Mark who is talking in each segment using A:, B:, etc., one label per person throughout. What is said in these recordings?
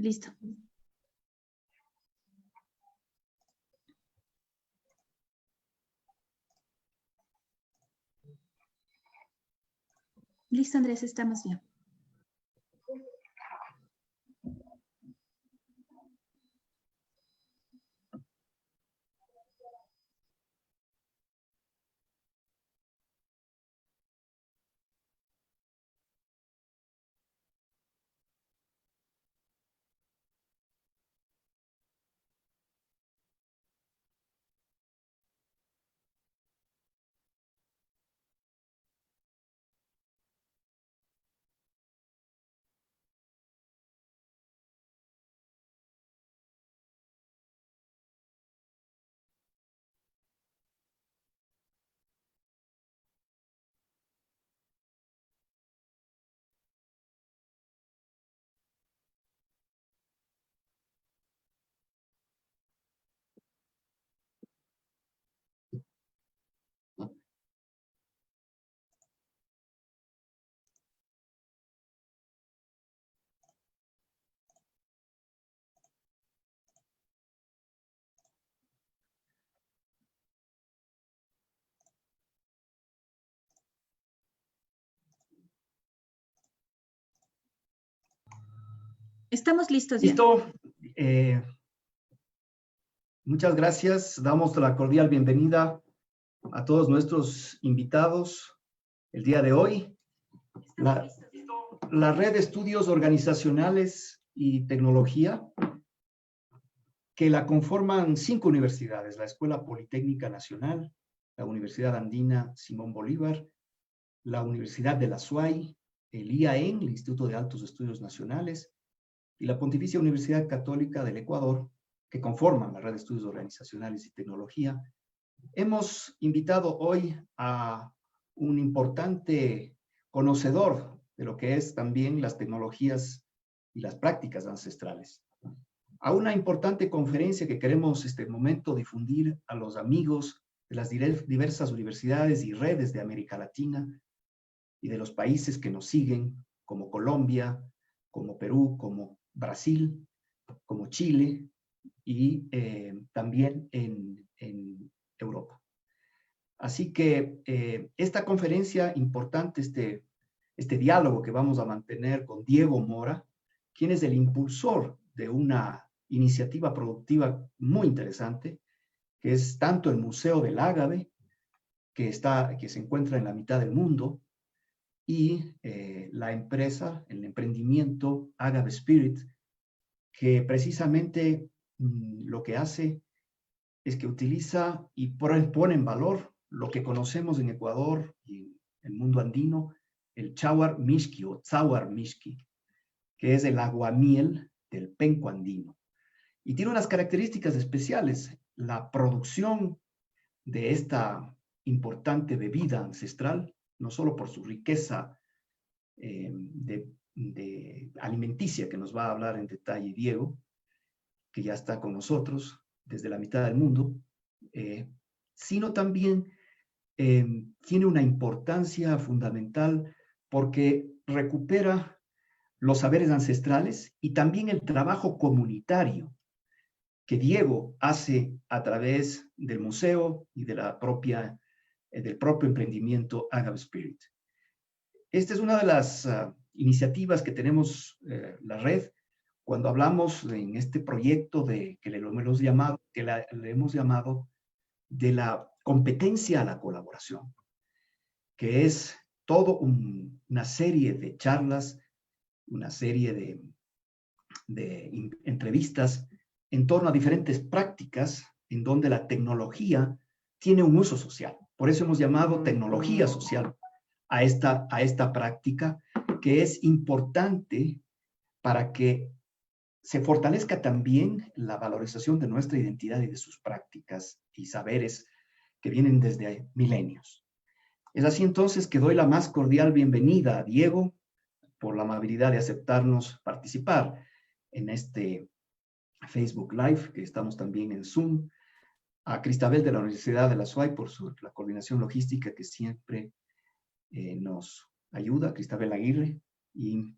A: Listo. Listo, Andrés, estamos bien. Estamos listos ya.
B: Listo. Muchas gracias. Damos la cordial bienvenida a todos nuestros invitados el día de hoy. La Red de Estudios Organizacionales y Tecnología, que la conforman 5 universidades: la Escuela Politécnica Nacional, la Universidad Andina Simón Bolívar, la Universidad de la SUAY, el IAEN, el Instituto de Altos Estudios Nacionales, y la Pontificia Universidad Católica del Ecuador, que conforman la Red de Estudios Organizacionales y Tecnología. Hemos invitado hoy a un importante conocedor de lo que es también las tecnologías y las prácticas ancestrales, a una importante conferencia que queremos este momento difundir a los amigos de las diversas universidades y redes de América Latina y de los países que nos siguen, como Colombia, como Perú, como Brasil, como Chile y también en Europa. Así que esta conferencia importante, este diálogo que vamos a mantener con Diego Mora, quien es el impulsor de una iniciativa productiva muy interesante, que es tanto el Museo del Ágave, que se encuentra en la mitad del mundo, y la empresa, el emprendimiento Agave Spirit, que precisamente lo que hace es que utiliza y pone en valor lo que conocemos en Ecuador y en el mundo andino, el Chawar Mishki o Tzawar Mishki, que es el aguamiel del penco andino. Y tiene unas características especiales. La producción de esta importante bebida ancestral, no solo por su riqueza de alimenticia, que nos va a hablar en detalle Diego, que ya está con nosotros desde la mitad del mundo, sino también tiene una importancia fundamental porque recupera los saberes ancestrales y también el trabajo comunitario que Diego hace a través del museo y de del propio emprendimiento Agave Spirit. Esta es una de las iniciativas que tenemos la red cuando hablamos en este proyecto que le hemos llamado de la competencia a la colaboración, que es todo una serie de charlas, una serie de entrevistas en torno a diferentes prácticas en donde la tecnología tiene un uso social. Por eso hemos llamado tecnología social a esta práctica, que es importante para que se fortalezca también la valorización de nuestra identidad y de sus prácticas y saberes que vienen desde milenios. Es así entonces que doy la más cordial bienvenida a Diego por la amabilidad de aceptarnos participar en este Facebook Live, que estamos también en Zoom, a Cristabel de la Universidad de la SUAY por la coordinación logística que siempre nos ayuda, Cristabel Aguirre, y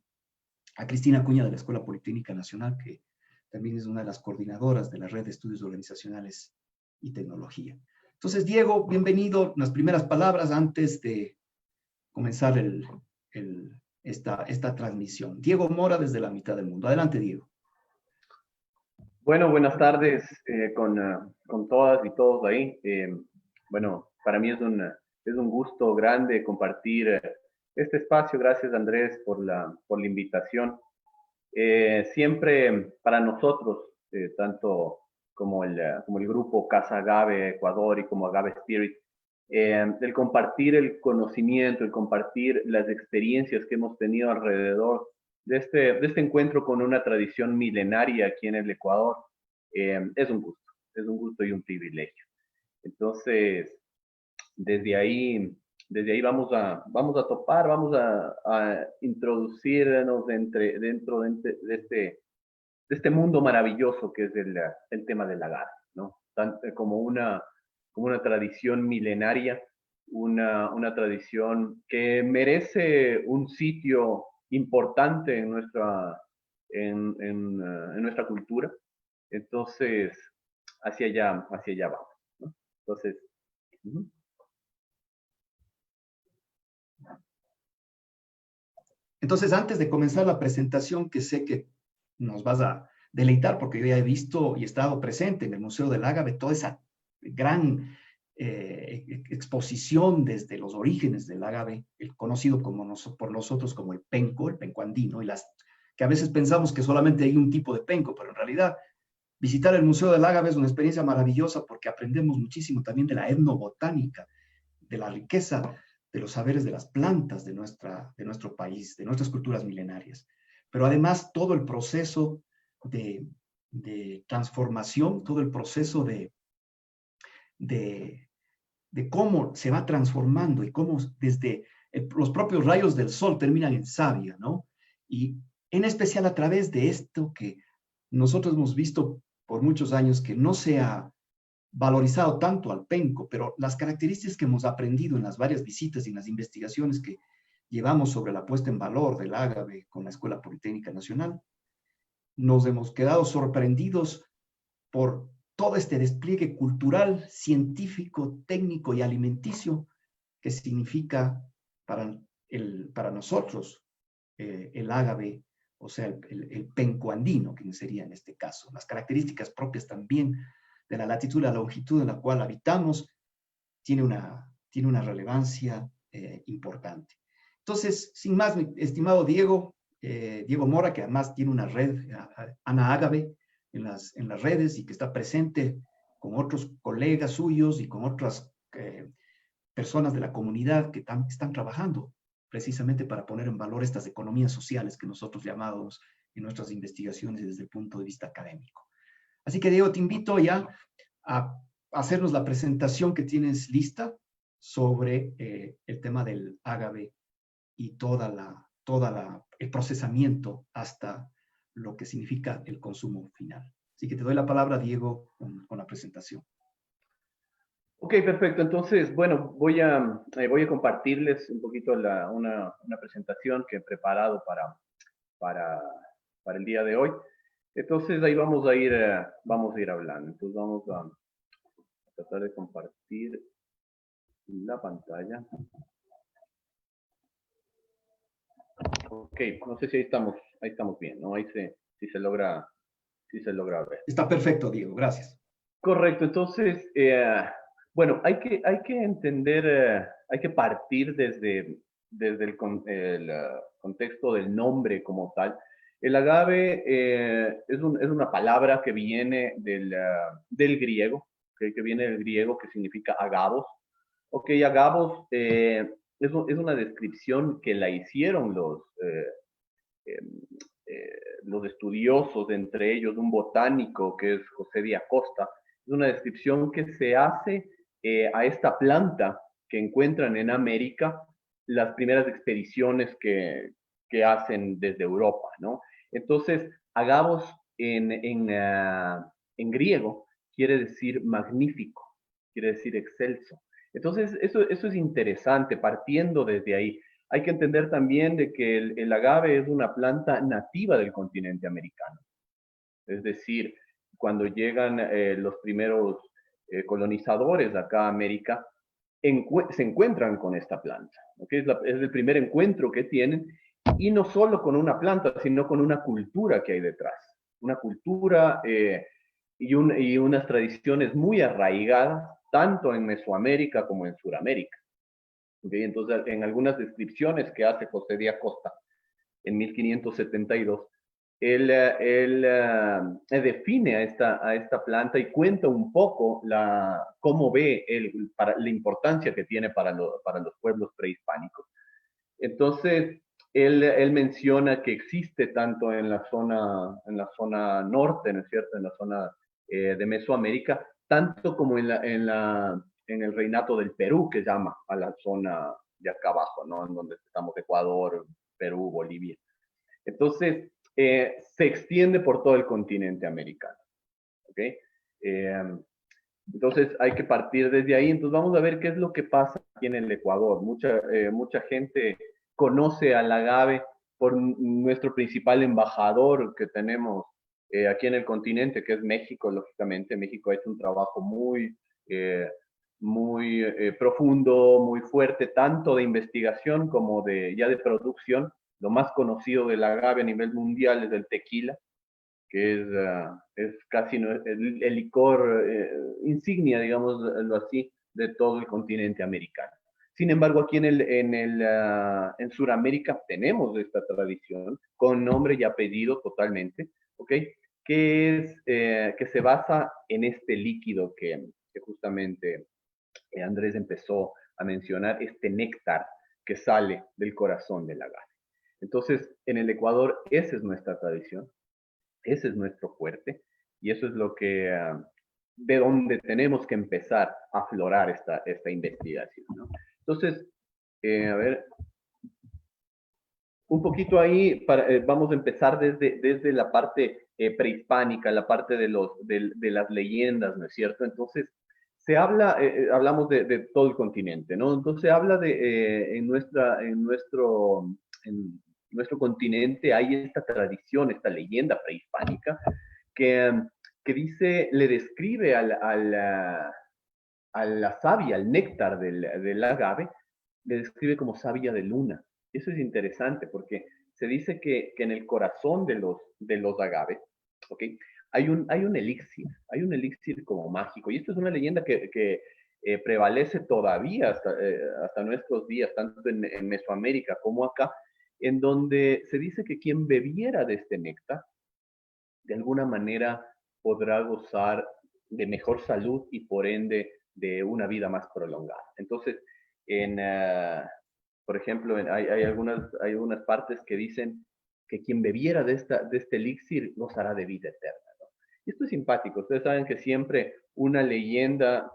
B: a Cristina Acuña de la Escuela Politécnica Nacional, que también es una de las coordinadoras de la Red de Estudios Organizacionales y Tecnología. Entonces, Diego, bienvenido. Unas primeras palabras antes de comenzar esta transmisión. Diego Mora desde la mitad del mundo. Adelante, Diego.
A: Bueno, buenas tardes con todas y todos ahí. Bueno, para mí es un gusto grande compartir este espacio. Gracias, Andrés, por la invitación. Siempre para nosotros, tanto como el grupo Casa Agave Ecuador y como Agave Spirit, el compartir el conocimiento, el compartir las experiencias que hemos tenido alrededor de este encuentro con una tradición milenaria aquí en el Ecuador, es un gusto y un privilegio. Entonces, desde ahí vamos a topar, vamos a introducirnos dentro de este mundo maravilloso que es el tema del agave, ¿no? Como una tradición milenaria, una tradición que merece un sitio importante en nuestra cultura. Entonces, hacia allá vamos, ¿no? Entonces,
B: Entonces, antes de comenzar la presentación, que sé que nos vas a deleitar, porque yo ya he visto y he estado presente en el Museo del Ágave, toda esa gran exposición desde los orígenes del ágave, el conocido por nosotros como el penco andino, que a veces pensamos que solamente hay un tipo de penco, pero en realidad visitar el Museo del Ágave es una experiencia maravillosa porque aprendemos muchísimo también de la etnobotánica, de la riqueza de los saberes de las plantas de nuestro país, de nuestras culturas milenarias. Pero además todo el proceso de transformación, todo el proceso de cómo se va transformando y cómo desde los propios rayos del sol terminan en savia, ¿no? Y en especial a través de esto que nosotros hemos visto por muchos años que no se ha valorizado tanto al penco, pero las características que hemos aprendido en las varias visitas y en las investigaciones que llevamos sobre la puesta en valor del ágave con la Escuela Politécnica Nacional, nos hemos quedado sorprendidos por todo este despliegue cultural, científico, técnico y alimenticio que significa para nosotros el ágave, o sea, el penco andino, que sería en este caso. Las características propias también de la latitud y la longitud en la cual habitamos tiene una relevancia importante. Entonces, sin más, mi estimado Diego Mora, que además tiene una red, Ana Ágave, en las redes y que está presente con otros colegas suyos y con otras personas de la comunidad que están trabajando precisamente para poner en valor estas economías sociales que nosotros llamamos en nuestras investigaciones desde el punto de vista académico. Así que, Diego, te invito ya a hacernos la presentación que tienes lista sobre el tema del ágave y el procesamiento hasta lo que significa el consumo final. Así que te doy la palabra, Diego, con la presentación.
A: Ok, perfecto. Entonces, bueno, voy a compartirles un poquito una presentación que he preparado para el día de hoy. Entonces, ahí vamos a ir hablando. Entonces, vamos a tratar de compartir la pantalla. Ok, no sé si ahí estamos bien, ¿no? Ahí sí se logra ver.
B: Está perfecto, Diego, gracias.
A: Correcto, entonces, bueno, hay que entender, hay que partir desde el contexto del nombre como tal. El agave es una palabra que viene del griego, que viene del griego, que significa agavos. Ok, agavos es una descripción que la hicieron los estudiosos, entre ellos un botánico que es José de Acosta. Es una descripción que se hace a esta planta que encuentran en América las primeras expediciones que hacen desde Europa, ¿no? Entonces, agavos en griego quiere decir magnífico, quiere decir excelso. Entonces, eso es interesante, partiendo desde ahí. hay que entender también de que el agave es una planta nativa del continente americano. Es decir, cuando llegan los primeros colonizadores acá a América, se encuentran con esta planta. ¿Okay? Es el primer encuentro que tienen, y no solo con una planta, sino con una cultura que hay detrás. Una cultura y unas tradiciones muy arraigadas, tanto en Mesoamérica como en Sudamérica. ¿Okay? Entonces, en algunas descripciones que hace José de Acosta en 1572, él define a esta planta y cuenta un poco cómo ve la importancia que tiene para los pueblos prehispánicos. Entonces, él menciona que existe tanto en la zona norte, ¿no es cierto?, en la zona de Mesoamérica, tanto como en el reinato del Perú, que llama a la zona de acá abajo, ¿no?, en donde estamos Ecuador, Perú, Bolivia. Entonces, se extiende por todo el continente americano. ¿Okay? Entonces, hay que partir desde ahí. Entonces, vamos a ver qué es lo que pasa aquí en el Ecuador. Mucha gente conoce al agave por nuestro principal embajador que tenemos aquí en el continente, que es México, lógicamente. México ha hecho un trabajo muy profundo, muy fuerte, tanto de investigación como ya de producción. Lo más conocido del agave a nivel mundial es el tequila, que es casi el licor insignia, digámoslo así, de todo el continente americano. Sin embargo, aquí en Sudamérica tenemos esta tradición con nombre y apellido totalmente, ¿ok? Que se basa en este líquido que justamente Andrés empezó a mencionar, este néctar que sale del corazón del agave. Entonces, en el Ecuador, esa es nuestra tradición, ese es nuestro fuerte, y eso es de donde tenemos que empezar a aflorar esta investigación, ¿no? Entonces, a ver, un poquito ahí, vamos a empezar desde la parte prehispánica, la parte de las leyendas, ¿no es cierto? Entonces, hablamos de todo el continente, ¿no? Entonces, se habla en nuestro continente hay esta tradición, esta leyenda prehispánica que, le describe a la savia, al néctar del agave, le describe como savia de luna. Eso es interesante porque se dice que en el corazón de los agaves, ¿ok?, hay un elixir como mágico. Y esto es una leyenda que prevalece todavía hasta nuestros días, tanto en Mesoamérica como acá, en donde se dice que quien bebiera de este néctar, de alguna manera podrá gozar de mejor salud y por ende de una vida más prolongada. Entonces, por ejemplo, hay algunas partes que dicen que quien bebiera de este elixir gozará de vida eterna, ¿no? Y esto es simpático. Ustedes saben que siempre una leyenda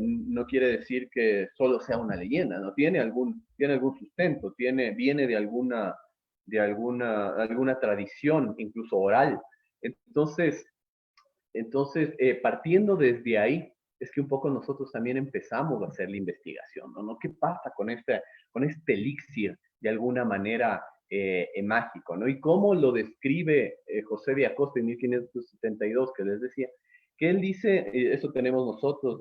A: no quiere decir que solo sea una leyenda, ¿no? Tiene algún sustento, viene de alguna tradición, incluso oral. Entonces, partiendo desde ahí, es que un poco nosotros también empezamos a hacer la investigación, ¿no? ¿Qué pasa con este elixir de alguna manera mágico, ¿no? Y cómo lo describe José de Acosta en 1572, que les decía, que él dice, eso tenemos nosotros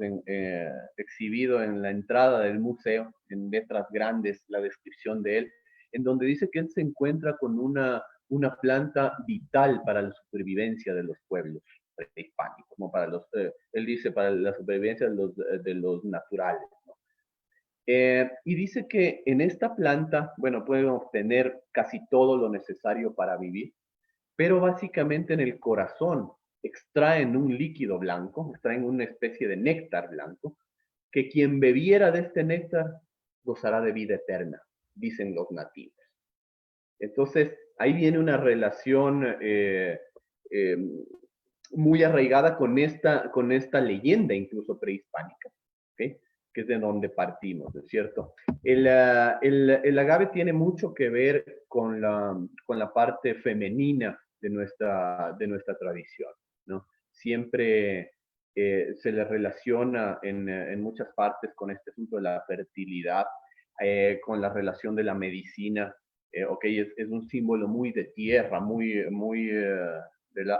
A: exhibido en la entrada del museo, en letras grandes, la descripción de él, en donde dice que él se encuentra con una planta vital para la supervivencia de los pueblos prehispánicos, como él dice, para la supervivencia de los naturales, ¿no? Y dice que en esta planta, bueno, pueden obtener casi todo lo necesario para vivir, pero básicamente en el corazón extraen un líquido blanco, extraen una especie de néctar blanco, que quien bebiera de este néctar gozará de vida eterna, dicen los nativos. Entonces, ahí viene una relación eh, muy arraigada con esta leyenda, incluso prehispánica, ¿okay?, que es de donde partimos, ¿no es cierto? El agave tiene mucho que ver con la parte femenina de nuestra tradición, ¿no? Siempre se le relaciona en muchas partes con este asunto de la fertilidad, con la relación de la medicina. Ok, es un símbolo muy de tierra,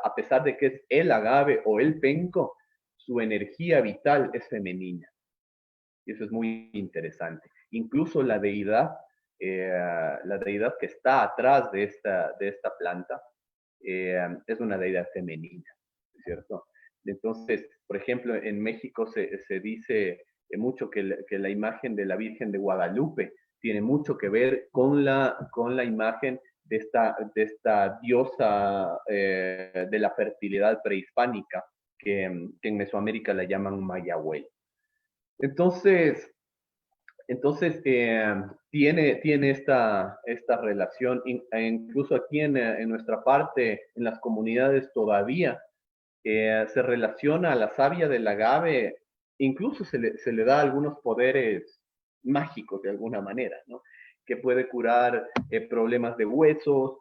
A: a pesar de que es el agave o el penco, su energía vital es femenina. Y eso es muy interesante. Incluso eh, la deidad que está atrás de esta planta, es una deidad femenina, ¿cierto? Entonces, por ejemplo, en México se dice mucho que la imagen de la Virgen de Guadalupe tiene mucho que ver con la imagen de esta diosa de la fertilidad prehispánica, que en Mesoamérica la llaman Mayahuel. Entonces, tiene esta relación, incluso aquí en nuestra parte, en las comunidades todavía, se relaciona a la savia del agave, incluso se le da algunos poderes mágicos de alguna manera, ¿no? Que puede curar problemas de huesos,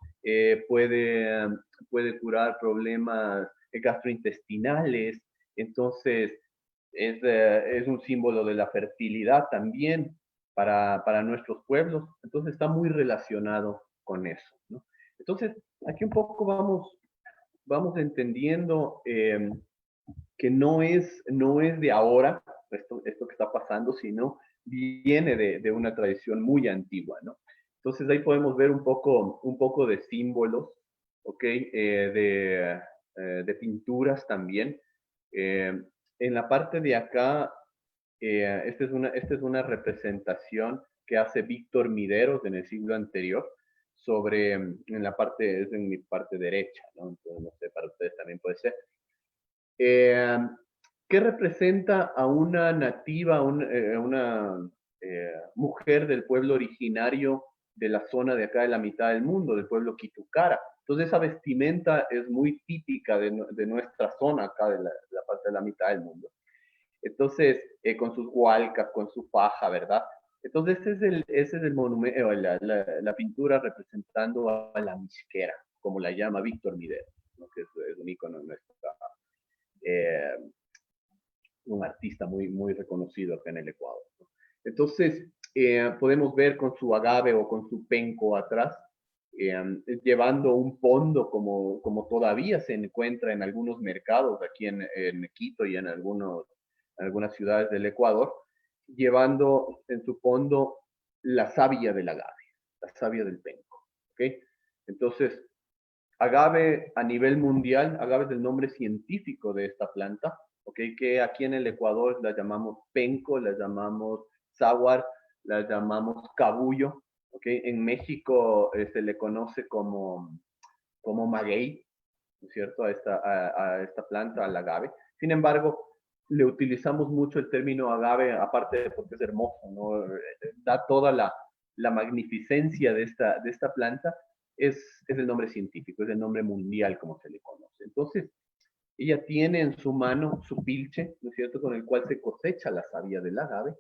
A: puede curar problemas gastrointestinales. Entonces, es un símbolo de la fertilidad también para nuestros pueblos. Entonces está muy relacionado con eso, ¿no? Entonces, aquí un poco vamos entendiendo que no es de ahora esto que está pasando, sino viene de una tradición muy antigua, ¿no? Entonces ahí podemos ver un poco de símbolos, ¿ok? De pinturas también. Eh, en la parte de acá, esta es una representación que hace Víctor Mideros en el siglo anterior es en mi parte derecha, ¿no? Entonces, no sé, para ustedes también puede ser. Eh, ¿Qué representa a una nativa, una mujer del pueblo originario de la zona de acá de la mitad del mundo, del pueblo Quitucara? Entonces esa vestimenta es muy típica de nuestra zona acá de la parte de la mitad del mundo. Entonces, con sus hualcas, con su faja, ¿verdad? Entonces, ese es el monumento, la pintura representando a la misquera, como la llama Víctor Midero, ¿no? Que es un ícono de eh, un artista muy reconocido acá en el Ecuador, ¿no? Entonces, podemos ver con su agave o con su penco atrás, llevando un pondo como todavía se encuentra en algunos mercados aquí en Quito y en algunas ciudades del Ecuador, llevando en su fondo la savia del agave, la savia del penco. ¿Okay? Entonces, agave a nivel mundial, agave es el nombre científico de esta planta, ¿okay? Que aquí en el Ecuador la llamamos penco, la llamamos saguar, la llamamos cabullo. ¿Okay? En México se le conoce como maguey, ¿no es cierto? A esta planta, al agave. Sin embargo, le utilizamos mucho el término agave, aparte de porque es hermoso, ¿no? Da toda la magnificencia de esta planta, es el nombre científico, es el nombre mundial como se le conoce. Entonces, ella tiene en su mano su pilche, ¿no es cierto?, con el cual se cosecha la savia del agave,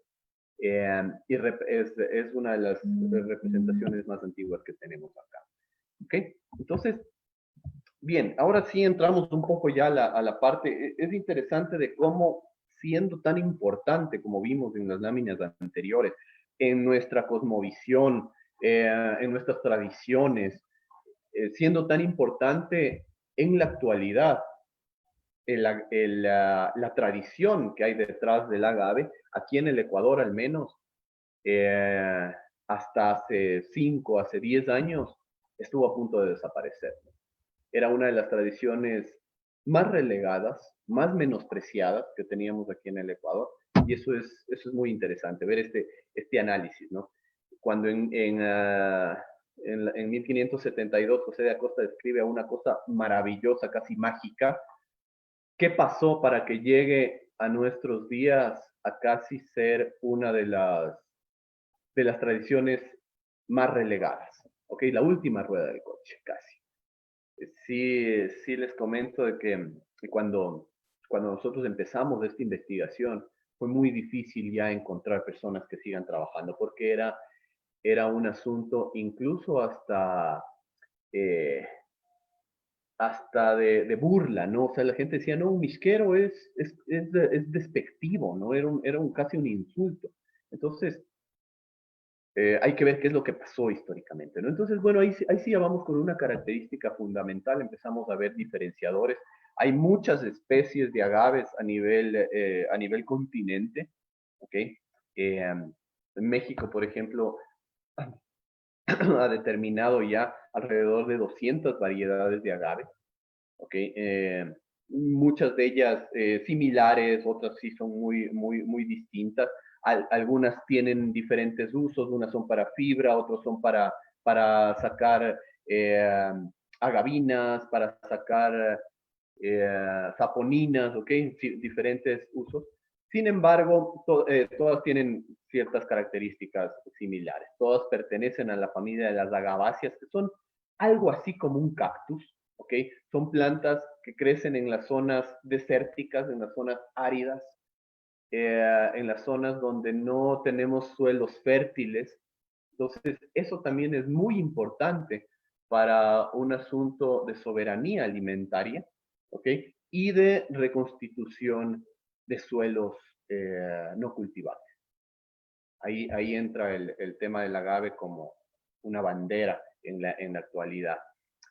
A: es una de las representaciones más antiguas que tenemos acá. ¿Ok? Entonces, bien, ahora sí entramos un poco ya a la parte, es interesante de cómo, siendo tan importante, como vimos en las láminas anteriores, en nuestra cosmovisión, en nuestras tradiciones, siendo tan importante en la actualidad la tradición que hay detrás del agave, aquí en el Ecuador al menos, eh, hasta hace 10 años, estuvo a punto de desaparecer. Era una de las tradiciones más relegadas, más menospreciadas que teníamos aquí en el Ecuador, y eso es muy interesante, ver este análisis, ¿no? Cuando en 1572 José de Acosta describe a una cosa maravillosa, casi mágica. ¿Qué pasó para que llegue a nuestros días a casi ser una de las tradiciones más relegadas? ¿Ok? La última rueda del coche, casi. Sí les comento de que cuando nosotros empezamos esta investigación, fue muy difícil ya encontrar personas que sigan trabajando, porque era un asunto incluso eh, hasta de burla, ¿no? O sea, la gente decía, no, un misquero es despectivo, ¿no? Casi un insulto. Entonces, hay que ver qué es lo que pasó históricamente, ¿no? Entonces, bueno, ahí sí ya vamos con una característica fundamental, empezamos a ver diferenciadores. Hay muchas especies de agaves a nivel continente, ¿ok? En México, por ejemplo, ha determinado ya alrededor de 200 variedades de agave, ¿ok? Muchas de ellas similares, otras sí son muy distintas. Algunas tienen diferentes usos, unas son para fibra, otros son para sacar eh, agavinas, para sacar saponinas, ¿ok? Sí, diferentes usos. Sin embargo, todas tienen ciertas características similares. Todas pertenecen a la familia de las agaváceas, que son algo así como un cactus, ¿ok? Son plantas que crecen en las zonas desérticas, en las zonas áridas, en las zonas donde no tenemos suelos fértiles. Entonces, eso también es muy importante para un asunto de soberanía alimentaria, ¿ok? Y de reconstitución de suelos no cultivados. Ahí entra el tema del agave como una bandera en la actualidad.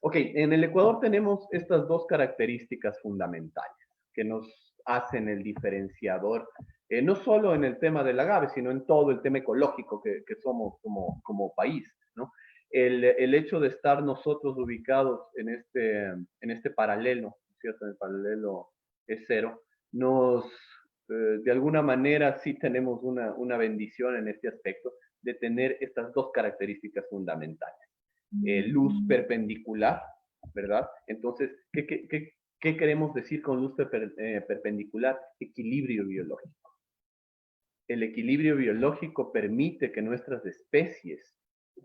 A: Ok, en el Ecuador tenemos estas dos características fundamentales que nos hacen el diferenciador, no solo en el tema del agave, sino en todo el tema ecológico que somos como país, ¿no? El hecho de estar nosotros ubicados en este paralelo, ¿cierto? En el paralelo es cero, nos de alguna manera sí tenemos una bendición en este aspecto de tener estas dos características fundamentales. Luz perpendicular, ¿verdad? Entonces, ¿qué queremos decir con luz perpendicular? Equilibrio biológico. El equilibrio biológico permite que nuestras especies,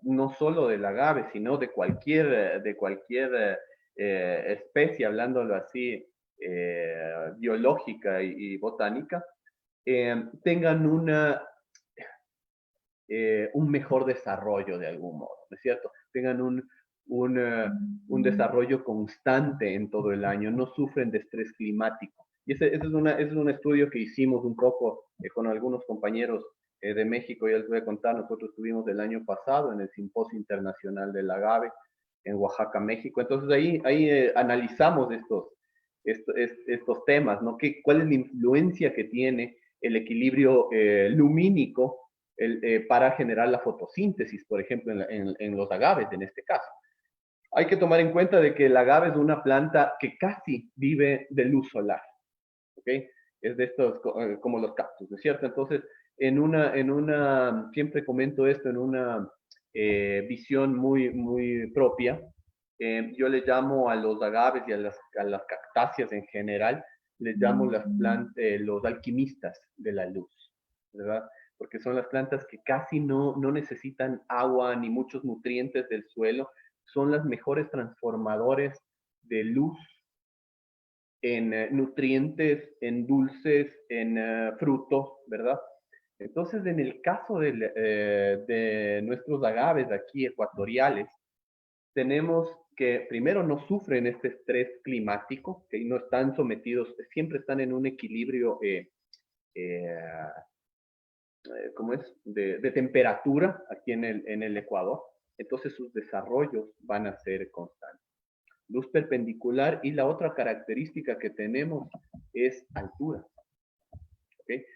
A: no solo del agave, sino de cualquier especie, hablándolo así, biológica y botánica, tengan un mejor desarrollo de algún modo, ¿no es cierto? Tengan un desarrollo constante en todo el año, no sufren de estrés climático. Y ese es un estudio que hicimos un poco con algunos compañeros de México, ya les voy a contar, nosotros estuvimos el año pasado en el Simposio Internacional del Agave en Oaxaca, México. Entonces ahí analizamos estos temas, ¿no? ¿Cuál es la influencia que tiene el equilibrio lumínico para generar la fotosíntesis, por ejemplo, en los agaves, en este caso? Hay que tomar en cuenta de que el agave es una planta que casi vive de luz solar, ¿ok? Es de estos como los cactus, ¿no es cierto? Entonces, siempre comento esto en una visión muy propia. Yo le llamo a los agaves y a las cactáceas en general, les llamo los alquimistas de la luz, ¿verdad? Porque son las plantas que casi no necesitan agua ni muchos nutrientes del suelo, son las mejores transformadores de luz en nutrientes, en dulces, en frutos, ¿verdad? Entonces, en el caso de nuestros agaves aquí ecuatoriales, tenemos que primero no sufren este estrés climático, que no están sometidos, siempre están en un equilibrio, eh, ¿cómo es? De temperatura aquí en el Ecuador. Entonces sus desarrollos van a ser constantes. Luz perpendicular y la otra característica que tenemos es altura. ¿Okay?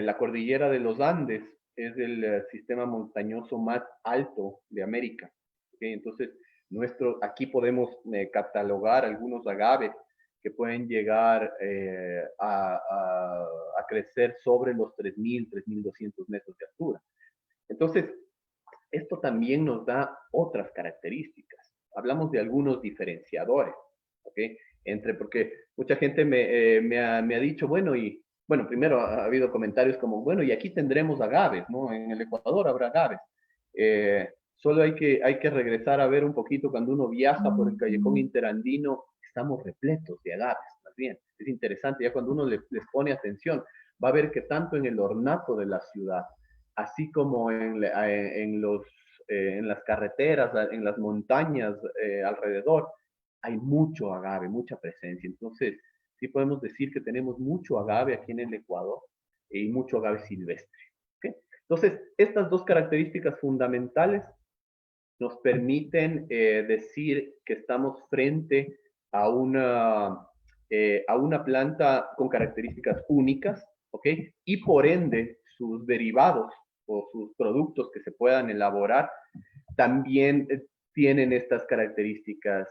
A: La cordillera de los Andes es el sistema montañoso más alto de América. ¿Okay? Entonces, aquí podemos catalogar algunos agaves que pueden llegar a crecer sobre los 3.000, 3.200 metros de altura. Entonces, esto también nos da otras características. Hablamos de algunos diferenciadores, ¿ok? Porque mucha gente me ha dicho, bueno, primero ha habido comentarios como, bueno, y aquí tendremos agaves, ¿no? En el Ecuador habrá agaves. Solo hay que regresar a ver un poquito cuando uno viaja por el callejón interandino, estamos repletos de agaves, más bien. Es interesante, ya cuando uno les pone atención, va a ver que tanto en el ornato de la ciudad, así como en las carreteras, en las montañas alrededor, hay mucho agave, mucha presencia. Entonces, sí podemos decir que tenemos mucho agave aquí en el Ecuador y mucho agave silvestre. ¿Okay? Entonces, estas dos características fundamentales nos permiten decir que estamos frente a una planta con características únicas, ¿ok? Y por ende, sus derivados o sus productos que se puedan elaborar también tienen estas características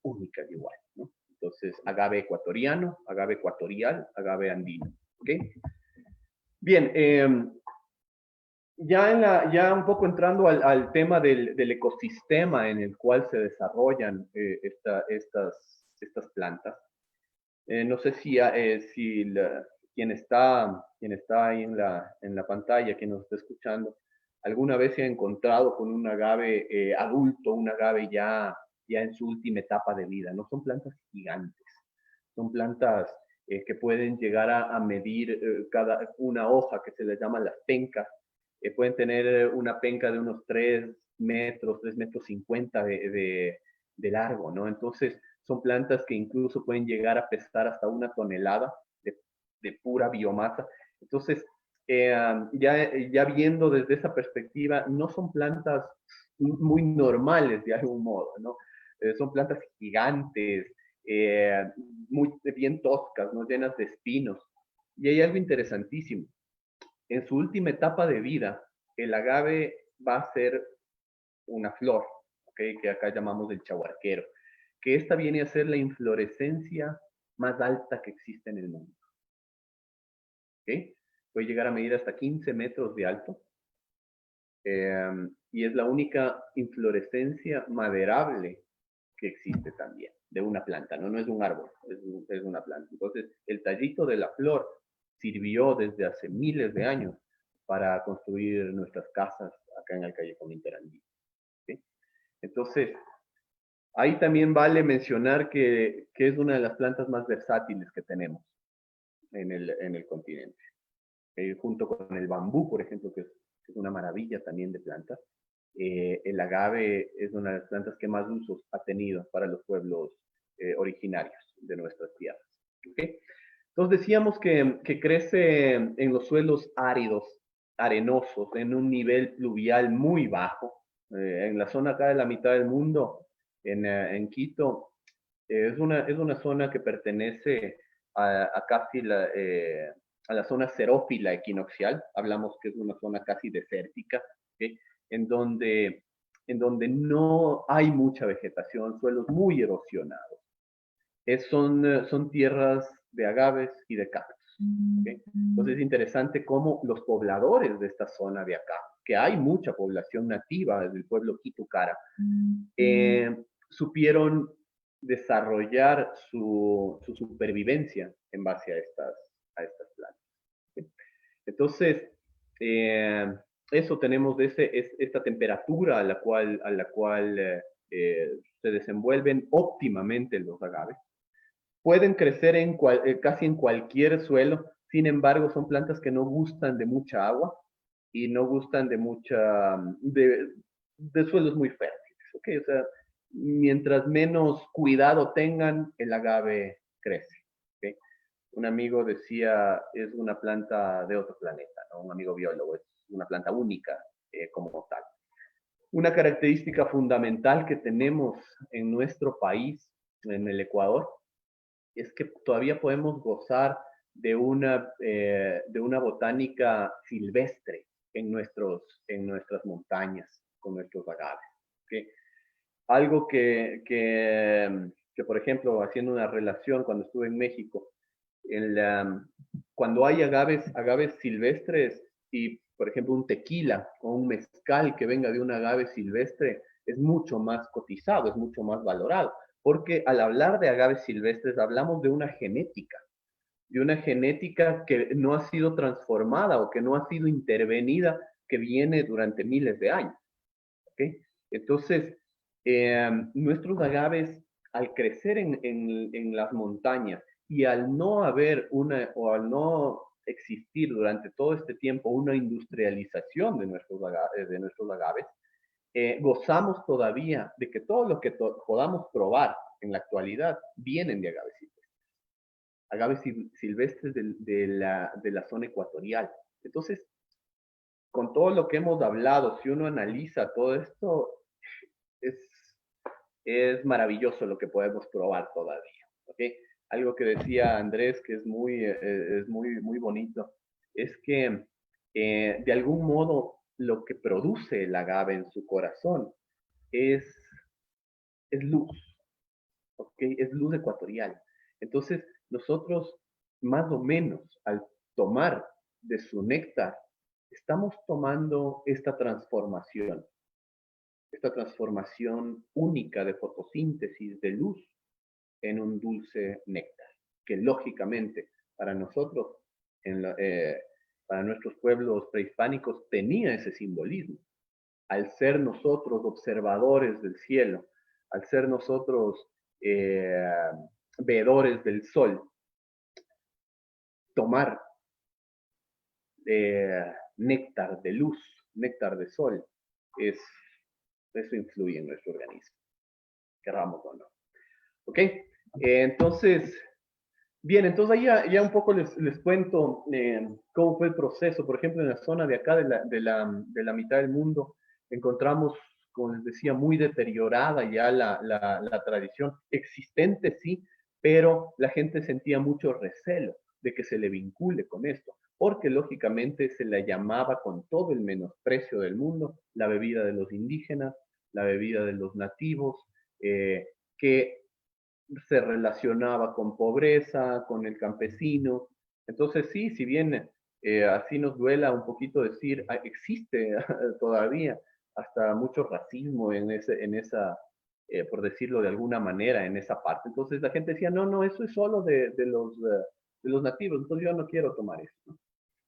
A: únicas igual, ¿no? Entonces, agave ecuatoriano, agave ecuatorial, agave andino, ¿ok? Bien, ya un poco entrando al tema del ecosistema en el cual se desarrollan estas plantas. No sé quien está ahí en la pantalla, quien nos está escuchando, alguna vez se ha encontrado con un agave adulto, un agave ya en su última etapa de vida. No son plantas gigantes, son plantas que pueden llegar a medir cada una hoja que se les llama las pencas. Pueden tener una penca de unos 3 metros, 3,50 metros de largo, ¿no? Entonces, son plantas que incluso pueden llegar a pesar hasta 1 tonelada de pura biomasa. Entonces, ya viendo desde esa perspectiva, no son plantas muy normales de algún modo, ¿no? Son plantas gigantes, eh, muy bien toscas, ¿no? Llenas de espinos. Y hay algo interesantísimo. En su última etapa de vida, el agave va a ser una flor, ¿okay? Que acá llamamos el chahuarquero, que esta viene a ser la inflorescencia más alta que existe en el mundo. ¿Okay? Puede llegar a medir hasta 15 metros de alto, y es la única inflorescencia maderable que existe también, de una planta, ¿no? No es un árbol, es una planta. Entonces, el tallito de la flor sirvió desde hace miles de años para construir nuestras casas acá en el Callejón Interandino. ¿Sí? Entonces, ahí también vale mencionar que es una de las plantas más versátiles que tenemos en el continente. Junto con el bambú, por ejemplo, que es una maravilla también de planta. El agave es una de las plantas que más usos ha tenido para los pueblos originarios de nuestras tierras. ¿Okay? Entonces decíamos que crece en los suelos áridos, arenosos, en un nivel pluvial muy bajo. En la zona acá de la mitad del mundo, en Quito, es una zona que pertenece a casi a la zona xerófila equinoccial. Hablamos que es una zona casi desértica, ¿okay? en, donde, en donde no hay mucha vegetación, suelos muy erosionados. Son tierras de agaves y de cactus. ¿Okay? Entonces es interesante cómo los pobladores de esta zona de acá, que hay mucha población nativa del pueblo Quitucara, supieron desarrollar su supervivencia en base a estas plantas. ¿Sí? Entonces, eso tenemos esta temperatura a la cual se desenvuelven óptimamente los agaves. Pueden crecer casi en cualquier suelo, sin embargo, son plantas que no gustan de mucha agua y no gustan de suelos muy fértiles. ¿Okay? O sea, mientras menos cuidado tengan, el agave crece. ¿Okay? Un amigo decía, es una planta de otro planeta, ¿no? Un amigo biólogo, es una planta única como tal. Una característica fundamental que tenemos en nuestro país, en el Ecuador, es que todavía podemos gozar de una botánica silvestre en nuestras montañas, con nuestros agaves. ¿Okay? Algo que, por ejemplo, haciendo una relación cuando estuve en México, cuando hay agaves silvestres y, por ejemplo, un tequila o un mezcal que venga de un agave silvestre, es mucho más cotizado, es mucho más valorado, porque al hablar de agaves silvestres hablamos de una genética que no ha sido transformada o que no ha sido intervenida, que viene durante miles de años. ¿Okay? Entonces, nuestros agaves, al crecer en las montañas y al no haber o al no existir durante todo este tiempo una industrialización de nuestros agaves, gozamos todavía de que todo lo que podamos probar en la actualidad vienen de agaves silvestres de la zona ecuatorial. Entonces, con todo lo que hemos hablado, si uno analiza todo esto, es, es maravilloso lo que podemos probar todavía. ¿Okay? Algo que decía Andrés, que es muy bonito, es que de algún modo lo que produce el agave en su corazón es, es luz, ¿okay? Es luz ecuatorial. Entonces, nosotros más o menos al tomar de su néctar, estamos tomando esta transformación única de fotosíntesis de luz en un dulce néctar, que lógicamente para nosotros, para nuestros pueblos prehispánicos, tenía ese simbolismo. Al ser nosotros observadores del cielo, al ser nosotros eh, veedores del sol, tomar néctar de luz, néctar de sol, eso influye en nuestro organismo, querramos o no. ¿Ok? Entonces, bien, entonces ahí ya un poco les cuento cómo fue el proceso. Por ejemplo, en la zona de acá de la mitad del mundo, encontramos, como les decía, muy deteriorada ya la tradición existente, sí, pero la gente sentía mucho recelo de que se le vincule con esto, porque lógicamente se la llamaba con todo el menosprecio del mundo la bebida de los indígenas, la bebida de los nativos, que se relacionaba con pobreza, con el campesino. Entonces sí, si bien así nos duela un poquito decir, existe todavía hasta mucho racismo en esa, por decirlo de alguna manera, en esa parte. Entonces la gente decía, no, no, eso es solo de los nativos, entonces yo no quiero tomar eso, ¿no?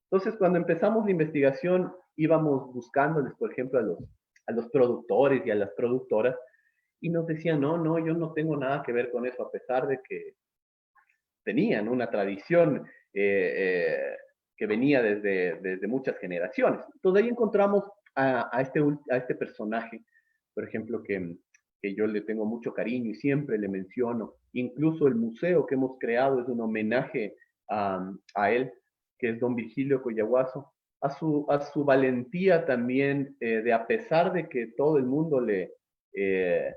A: Entonces cuando empezamos la investigación íbamos buscándoles, por ejemplo, a los productores y a las productoras, y nos decían, no, no, yo no tengo nada que ver con eso, a pesar de que tenían una tradición que venía desde muchas generaciones. Entonces ahí encontramos a este personaje, por ejemplo, que yo le tengo mucho cariño y siempre le menciono. Incluso el museo que hemos creado es un homenaje a él, que es don Virgilio Coyahuaso, a su valentía también de a pesar de que todo el mundo eh,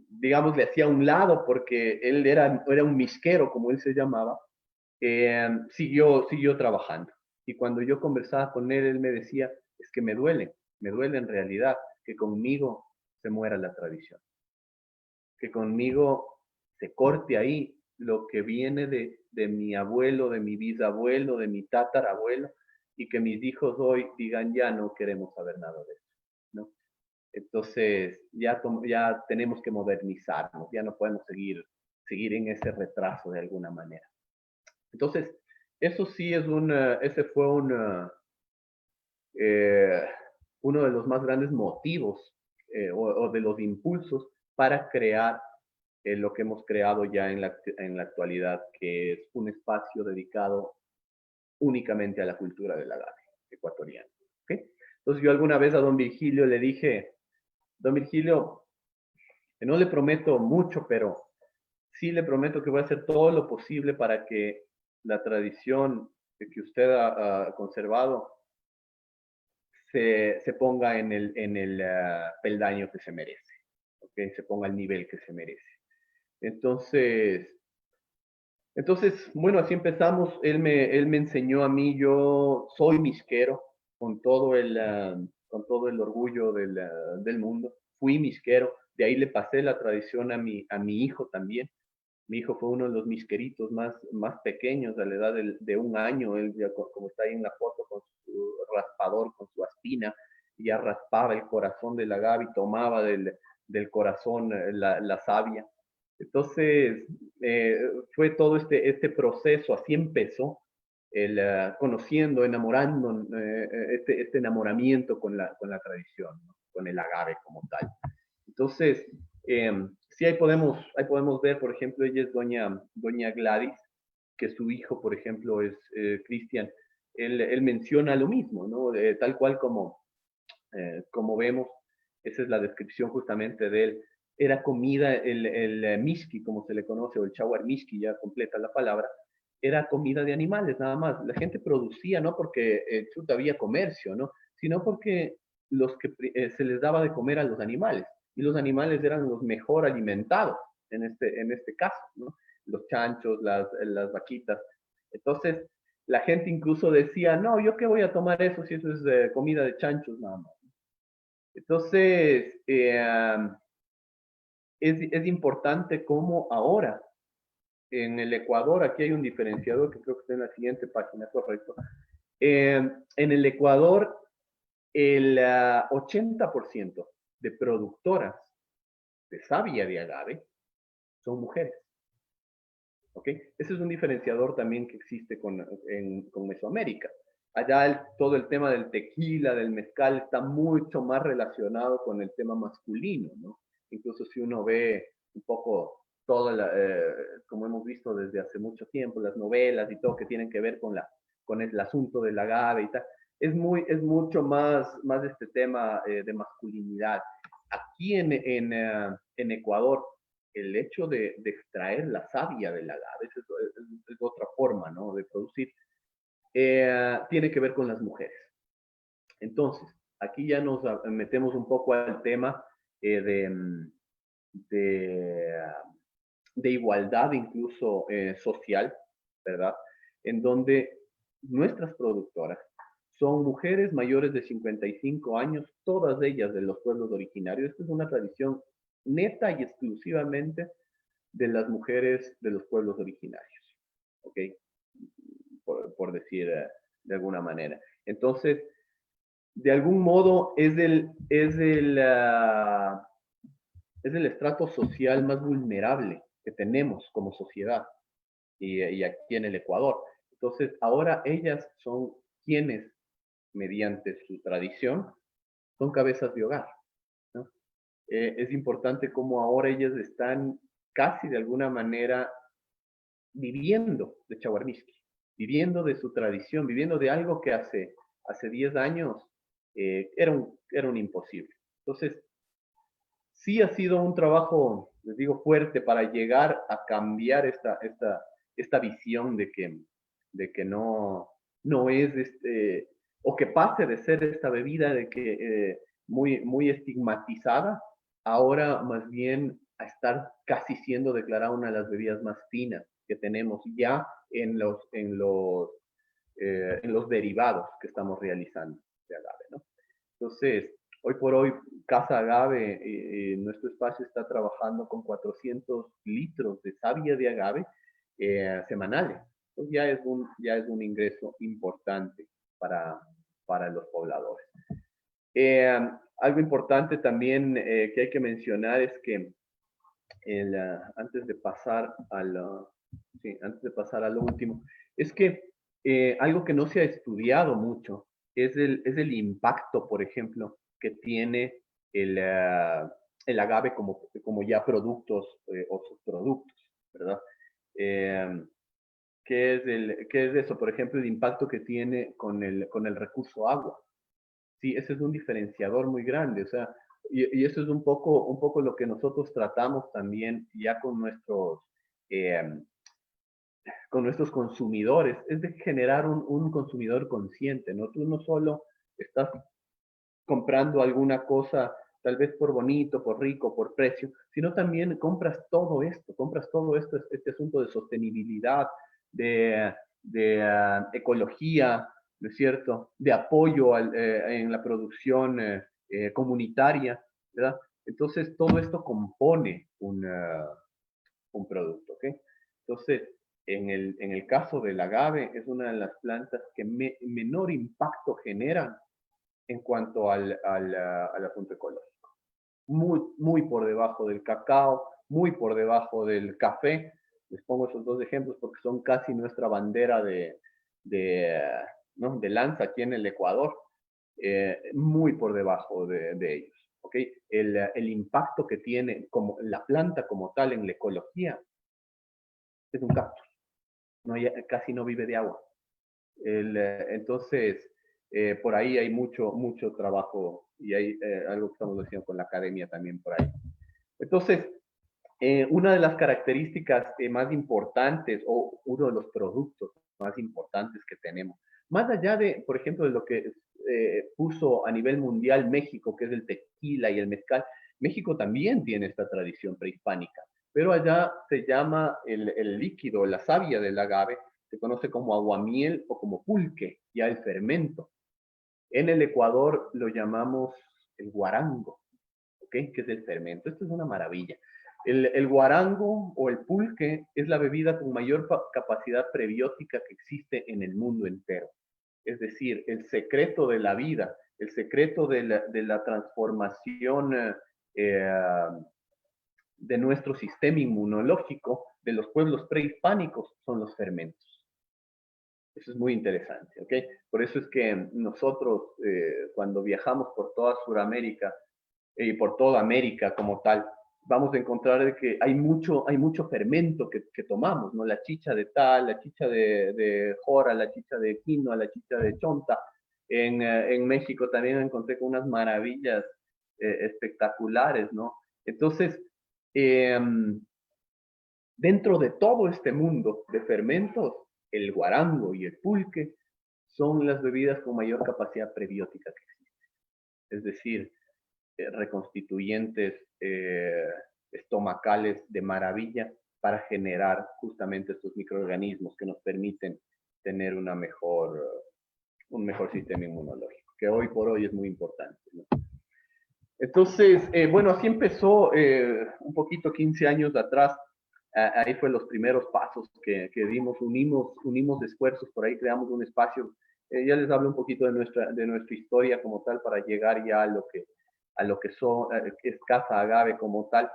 A: digamos, le hacía a un lado porque él era un misquero, como él se llamaba, siguió trabajando. Y cuando yo conversaba con él, él me decía, es que me duele en realidad que conmigo se muera la tradición, que conmigo se corte ahí lo que viene de mi abuelo, de mi bisabuelo, de mi tatarabuelo, y que mis hijos hoy digan, ya no queremos saber nada de eso, ¿no? Entonces, ya tenemos que modernizarnos, ya no podemos seguir en ese retraso de alguna manera. Entonces, eso sí ese fue eh, uno de los más grandes motivos o de los impulsos para crear lo que hemos creado ya en la actualidad, que es un espacio dedicado únicamente a la cultura del agave ecuatoriano. ¿Okay? Entonces, yo alguna vez a don Virgilio le dije, don Virgilio, que no le prometo mucho, pero sí le prometo que voy a hacer todo lo posible para que la tradición que usted ha conservado se ponga en el peldaño que se merece, ¿okay? Se ponga al nivel que se merece. Entonces, bueno, así empezamos. Él me enseñó a mí, yo soy misquero con todo el orgullo del mundo. Fui misquero, de ahí le pasé la tradición a mi hijo también. Mi hijo fue uno de los misqueritos más pequeños, a la edad de un año. Él, ya, como está ahí en la foto, con su raspador, con su aspina, ya raspaba el corazón del agave y tomaba del corazón la savia. Entonces, fue todo este proceso, así empezó, conociendo, enamorando, este enamoramiento con la tradición, ¿no? Con el agave como tal. Entonces, sí, ahí podemos ver, por ejemplo, ella es doña Gladys, que su hijo, por ejemplo, es Cristian. Él menciona lo mismo, ¿no? Tal cual como vemos, esa es la descripción justamente de él. Era comida, el miski, como se le conoce, o el chawar miski, ya completa la palabra, era comida de animales, nada más. La gente producía, no porque chuta, había comercio, ¿no? Sino porque se les daba de comer a los animales. Y los animales eran los mejor alimentados en este caso, ¿no? Los chanchos, las vaquitas. Entonces, la gente incluso decía, no, ¿yo qué voy a tomar eso si eso es comida de chanchos nada más? Entonces, es importante cómo ahora en el Ecuador, aquí hay un diferenciador que creo que está en la siguiente página, correcto. En el Ecuador, el 80% de productoras de savia de agave son mujeres. ¿Ok? Ese es un diferenciador también que existe con Mesoamérica. Allá todo el tema del tequila, del mezcal, está mucho más relacionado con el tema masculino, ¿no? Incluso si uno ve un poco todo, como hemos visto desde hace mucho tiempo, las novelas y todo que tienen que ver con el asunto del agave y tal, es mucho más este tema de masculinidad. Aquí en Ecuador, el hecho de extraer la savia del agave, es otra forma, ¿no?, de producir, tiene que ver con las mujeres. Entonces, aquí ya nos metemos un poco al tema de, de igualdad incluso social, ¿verdad? En donde nuestras productoras son mujeres mayores de 55 años, todas ellas de los pueblos originarios. Esta es una tradición neta y exclusivamente de las mujeres de los pueblos originarios, ¿ok? Por decir de alguna manera. Entonces, de algún modo es el estrato social más vulnerable que tenemos como sociedad y aquí en el Ecuador. Entonces, ahora ellas son quienes, mediante su tradición, son cabezas de hogar, ¿no? Es importante cómo ahora ellas están casi de alguna manera viviendo de Chaguarmisqui, viviendo de su tradición, viviendo de algo que hace 10 años era un imposible. Entonces, sí ha sido un trabajo, les digo, fuerte para llegar a cambiar esta visión de que no es o que pase de ser esta bebida de que muy estigmatizada, ahora más bien a estar casi siendo declarada una de las bebidas más finas que tenemos ya en los derivados que estamos realizando de agave, ¿no? Entonces, hoy por hoy, Casa Agave, nuestro espacio está trabajando con 400 litros de savia de agave semanales. Entonces ya es un ingreso importante para los pobladores. Algo importante también que hay que mencionar es que antes de pasar antes de pasar a lo último, es que algo que no se ha estudiado mucho es el impacto, por ejemplo, que tiene el agave como ya productos o subproductos, ¿verdad? Eh, ¿Qué es eso? Por ejemplo, el impacto que tiene con el recurso agua. Sí, ese es un diferenciador muy grande, o sea, y eso es un poco lo que nosotros tratamos también ya eh, con nuestros consumidores, es de generar un consumidor consciente, ¿no? Tú no solo estás comprando alguna cosa, tal vez por bonito, por rico, por precio, sino también compras todo esto, este asunto de sostenibilidad, de ecología, ¿no es cierto?, de apoyo en la producción comunitaria, ¿verdad? Entonces, todo esto compone un producto, ¿ok? Entonces, en el caso del agave, es una de las plantas que menor impacto generan en cuanto al asunto ecológico. Muy por debajo del cacao, muy por debajo del café. Les pongo esos dos ejemplos porque son casi nuestra bandera de, ¿no?, de lanza aquí en el Ecuador, muy por debajo de ellos. ¿Okay? El impacto que tiene como la planta como tal en la ecología es un cactus, casi no vive de agua. Entonces, por ahí hay mucho trabajo y hay algo que estamos haciendo con la academia también por ahí. Entonces, Una de las características más importantes o uno de los productos más importantes que tenemos, más allá de, por ejemplo, de lo que puso a nivel mundial México, que es el tequila y el mezcal, México también tiene esta tradición prehispánica, pero allá se llama el líquido, la savia del agave, se conoce como aguamiel o como pulque, ya el fermento. En el Ecuador lo llamamos el guarango, ¿ok? Que es el fermento. Esto es una maravilla. El guarango o el pulque es la bebida con mayor capacidad prebiótica que existe en el mundo entero. Es decir, el secreto de la vida, el secreto de la transformación de nuestro sistema inmunológico de los pueblos prehispánicos son los fermentos. Eso es muy interesante, ¿ok? Por eso es que nosotros, cuando viajamos por toda Sudamérica y por toda América como tal, vamos a encontrar que hay mucho fermento que tomamos, ¿no? La chicha de tal, la chicha de jora, la chicha de quinoa, la chicha de chonta. En México también me encontré con unas maravillas espectaculares, ¿no? Entonces, eh, dentro de todo este mundo de fermentos, el guarango y el pulque son las bebidas con mayor capacidad prebiótica que existe. Es decir, reconstituyentes estomacales de maravilla para generar justamente estos microorganismos que nos permiten tener un mejor sistema inmunológico, que hoy por hoy es muy importante, ¿no? Entonces, bueno, así empezó un poquito 15 años atrás. Ahí fue los primeros pasos que dimos, unimos esfuerzos, por ahí creamos un espacio. Ya les hablo un poquito de nuestra historia como tal para llegar ya a lo que es Casa Agave como tal.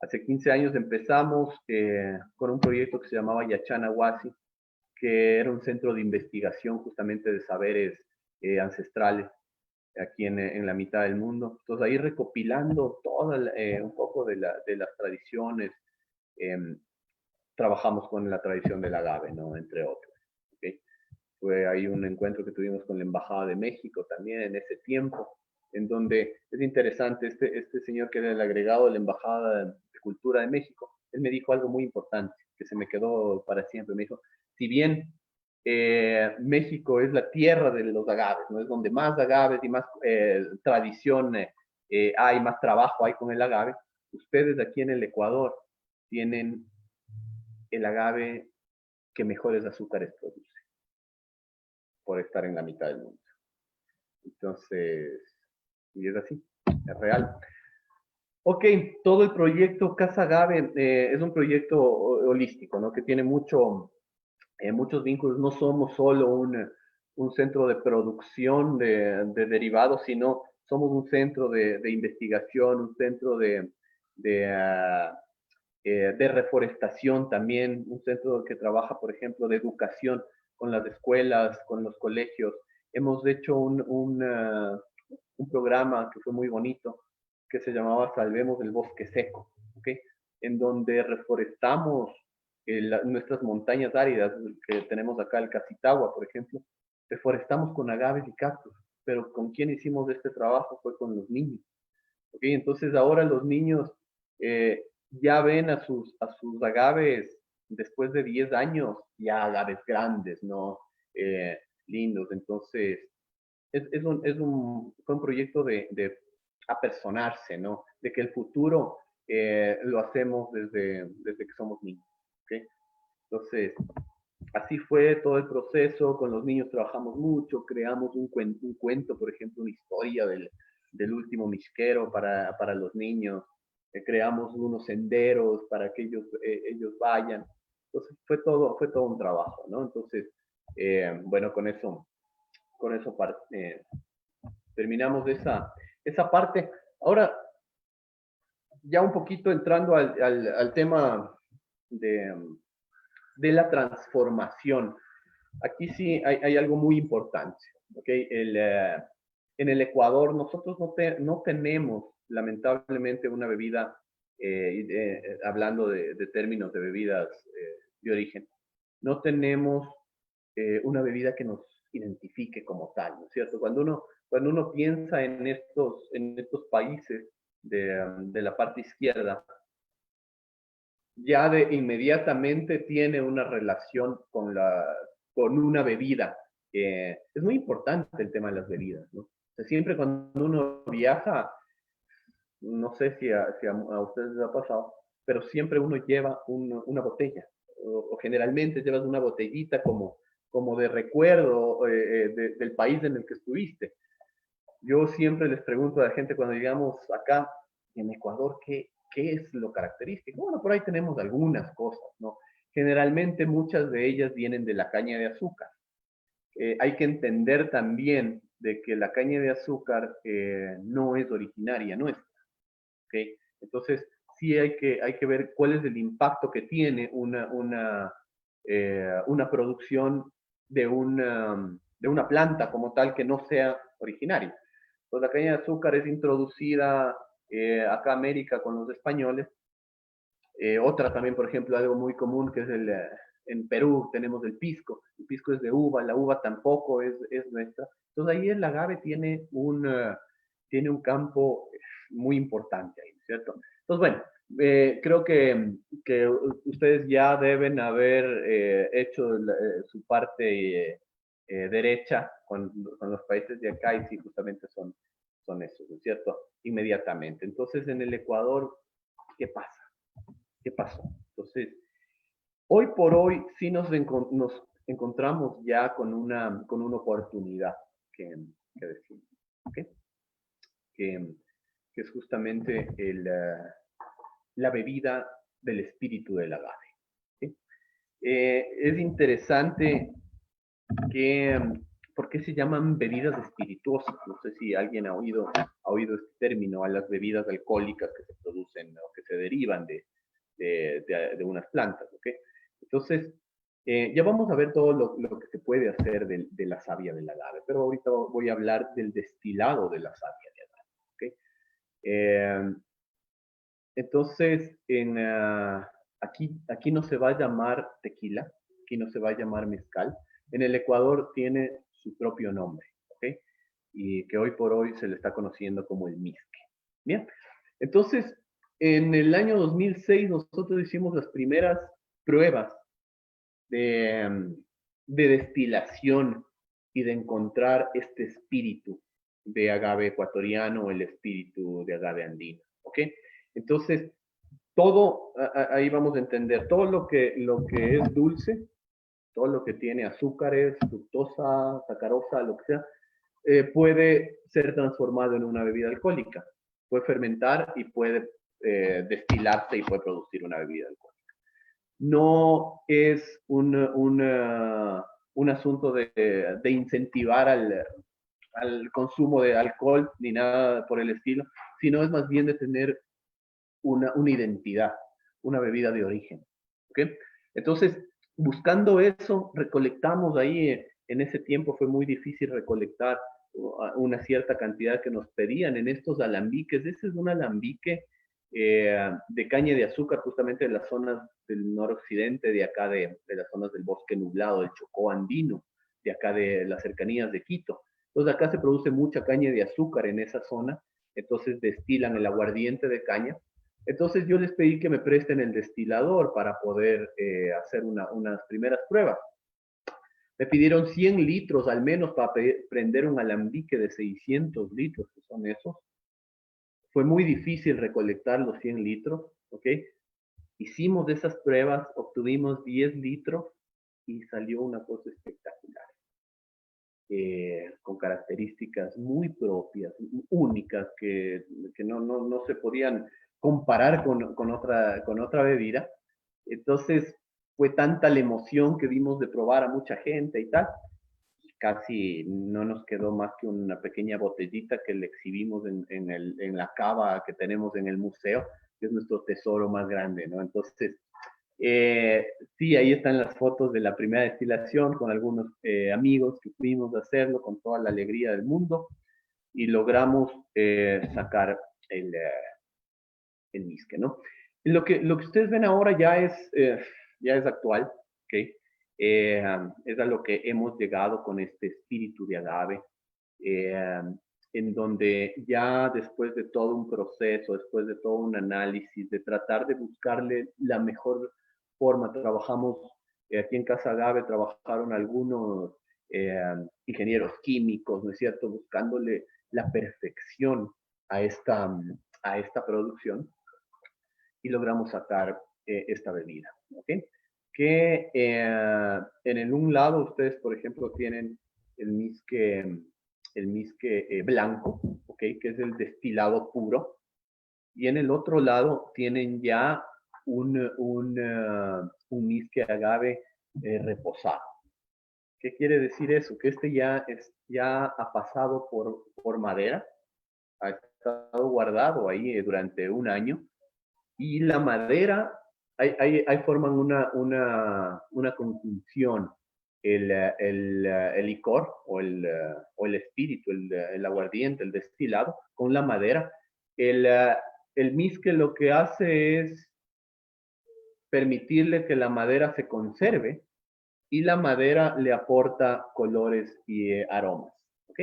A: Hace 15 años empezamos con un proyecto que se llamaba Yachana Huasi, que era un centro de investigación justamente de saberes ancestrales aquí en la mitad del mundo. Entonces ahí recopilando un poco de las tradiciones, eh, trabajamos con la tradición del agave, ¿no? Entre otros. ¿Okay? Fue ahí un encuentro que tuvimos con la Embajada de México también en ese tiempo, en donde es interesante, este señor que era el agregado de la Embajada de Cultura de México, él me dijo algo muy importante que se me quedó para siempre. Me dijo, si bien México es la tierra de los agaves, ¿no? Es donde más agaves y más tradición hay, más trabajo hay con el agave. Ustedes aquí en el Ecuador tienen el agave que mejores azúcares produce por estar en la mitad del mundo. Entonces, y es así, es real. Ok, todo el proyecto Casa Agave es un proyecto holístico, ¿no? Que tiene muchos vínculos. No somos solo un centro de producción de derivados, sino somos un centro de investigación, un centro de, de reforestación también, un centro que trabaja, por ejemplo, de educación con las escuelas, con los colegios. Hemos hecho un programa que fue muy bonito, que se llamaba Salvemos el Bosque Seco, ¿okay? En donde reforestamos nuestras montañas áridas, que tenemos acá el Casitagua, por ejemplo, reforestamos con agaves y cactus, pero ¿con quién hicimos este trabajo? Fue con los niños. ¿Okay? Entonces ahora los niños ya ven a sus agaves después de 10 años, ya agaves grandes, ¿no? Lindos. Entonces, fue un proyecto de apersonarse, ¿no? De que el futuro lo hacemos desde que somos niños. ¿Okay? Entonces, así fue todo el proceso. Con los niños trabajamos mucho, creamos un cuento, por ejemplo, una historia del último misquero para los niños. Creamos unos senderos para que ellos vayan. Entonces, fue todo un trabajo, ¿no? Entonces, bueno, con eso terminamos esa parte. Ahora, ya un poquito entrando al tema de, de la transformación. Aquí sí hay algo muy importante. ¿Okay? En el Ecuador nosotros no tenemos lamentablemente una bebida, hablando de términos de bebidas de origen, no tenemos una bebida que nos identifique como tal, ¿no es cierto? Cuando uno piensa en estos países de la parte izquierda, ya de inmediatamente tiene una relación con una bebida. Es muy importante el tema de las bebidas, ¿no? O sea, siempre cuando uno viaja, no sé si a ustedes les ha pasado, pero siempre uno lleva una botella, o generalmente llevas una botellita como de recuerdo del país en el que estuviste. Yo siempre les pregunto a la gente cuando llegamos acá en Ecuador, ¿qué es lo característico? Bueno, por ahí tenemos algunas cosas, ¿no? Generalmente muchas de ellas vienen de la caña de azúcar. Hay que entender también de que la caña de azúcar no es originaria nuestra, ¿ok? Entonces, sí hay que ver cuál es el impacto que tiene una producción de una planta como tal que no sea originaria. Pues la caña de azúcar es introducida acá a América con los españoles. Otra también, por ejemplo, algo muy común que es en Perú tenemos el pisco. El pisco es de uva, la uva tampoco es nuestra. Entonces ahí el agave tiene un campo muy importante ahí, ¿cierto? Entonces, bueno, creo que ustedes ya deben haber hecho su parte derecha con los países de acá y sí, justamente son esos, ¿no es cierto? Inmediatamente. Entonces, en el Ecuador, ¿qué pasa? ¿Qué pasó? Entonces, hoy por hoy sí nos encontramos ya con una oportunidad que decir, ¿okay? que es justamente la bebida del espíritu del agave. ¿Okay? Es interesante que, ¿por qué se llaman bebidas espirituosas? No sé si alguien ha oído este término, a las bebidas alcohólicas que se producen o que se derivan de unas plantas, ¿ok? Entonces, ya vamos a ver todo lo que se puede hacer de la savia del agave, pero ahorita voy a hablar del destilado de la savia de agave, ¿ok? Entonces, aquí no se va a llamar tequila, aquí no se va a llamar mezcal. En el Ecuador tiene su propio nombre, ¿ok? Y que hoy por hoy se le está conociendo como el misque. Bien, entonces, en el año 2006 nosotros hicimos las primeras pruebas de destilación y de encontrar este espíritu de agave ecuatoriano, el espíritu de agave andino, ¿ok? Entonces, todo, ahí vamos a entender, todo lo que es dulce, todo lo que tiene azúcares, fructosa, sacarosa, lo que sea, puede ser transformado en una bebida alcohólica. Puede fermentar y puede destilarse y puede producir una bebida alcohólica. No es un asunto de incentivar al consumo de alcohol ni nada por el estilo, sino es más bien de tener una identidad, una bebida de origen. ¿Okay? Entonces, buscando eso, recolectamos ahí, en ese tiempo fue muy difícil recolectar una cierta cantidad que nos pedían en estos alambiques. Ese es un alambique de caña de azúcar, justamente de las zonas del noroccidente, de acá de las zonas del bosque nublado, del Chocó andino, de acá de las cercanías de Quito. Entonces, acá se produce mucha caña de azúcar en esa zona, entonces destilan el aguardiente de caña. Entonces yo les pedí que me presten el destilador para poder hacer unas primeras pruebas. Me pidieron 100 litros al menos para prender un alambique de 600 litros, que son esos. Fue muy difícil recolectar los 100 litros, ¿ok? Hicimos esas pruebas, obtuvimos 10 litros y salió una cosa espectacular. Con características muy propias, únicas, que no se podían comparar con otra bebida. Entonces fue tanta la emoción que vimos de probar a mucha gente y tal, casi no nos quedó más que una pequeña botellita que le exhibimos en la cava que tenemos en el museo, que es nuestro tesoro más grande, ¿no? Entonces, sí, ahí están las fotos de la primera destilación con algunos amigos que fuimos a hacerlo con toda la alegría del mundo y logramos sacar el misque, ¿no? Lo que ustedes ven ahora ya es actual, ¿ok? Es a lo que hemos llegado con este espíritu de agave. Eh, en donde ya después de todo un proceso, después de todo un análisis, de tratar de buscarle la mejor forma, trabajamos, aquí en Casa Agave trabajaron algunos ingenieros químicos, ¿no es cierto?, buscándole la perfección a esta producción y logramos sacar esta bebida, ¿ok? Que en el un lado ustedes, por ejemplo, tienen el misque blanco, ¿ok? Que es el destilado puro, y en el otro lado tienen ya un misque agave reposado. ¿Qué quiere decir eso? Que este ya ha pasado por madera, ha estado guardado ahí durante un año, y la madera, ahí forman una conjunción, el licor o el espíritu, el aguardiente, el destilado, con la madera. El, el misque lo que hace es permitirle que la madera se conserve y la madera le aporta colores y aromas. ¿Ok?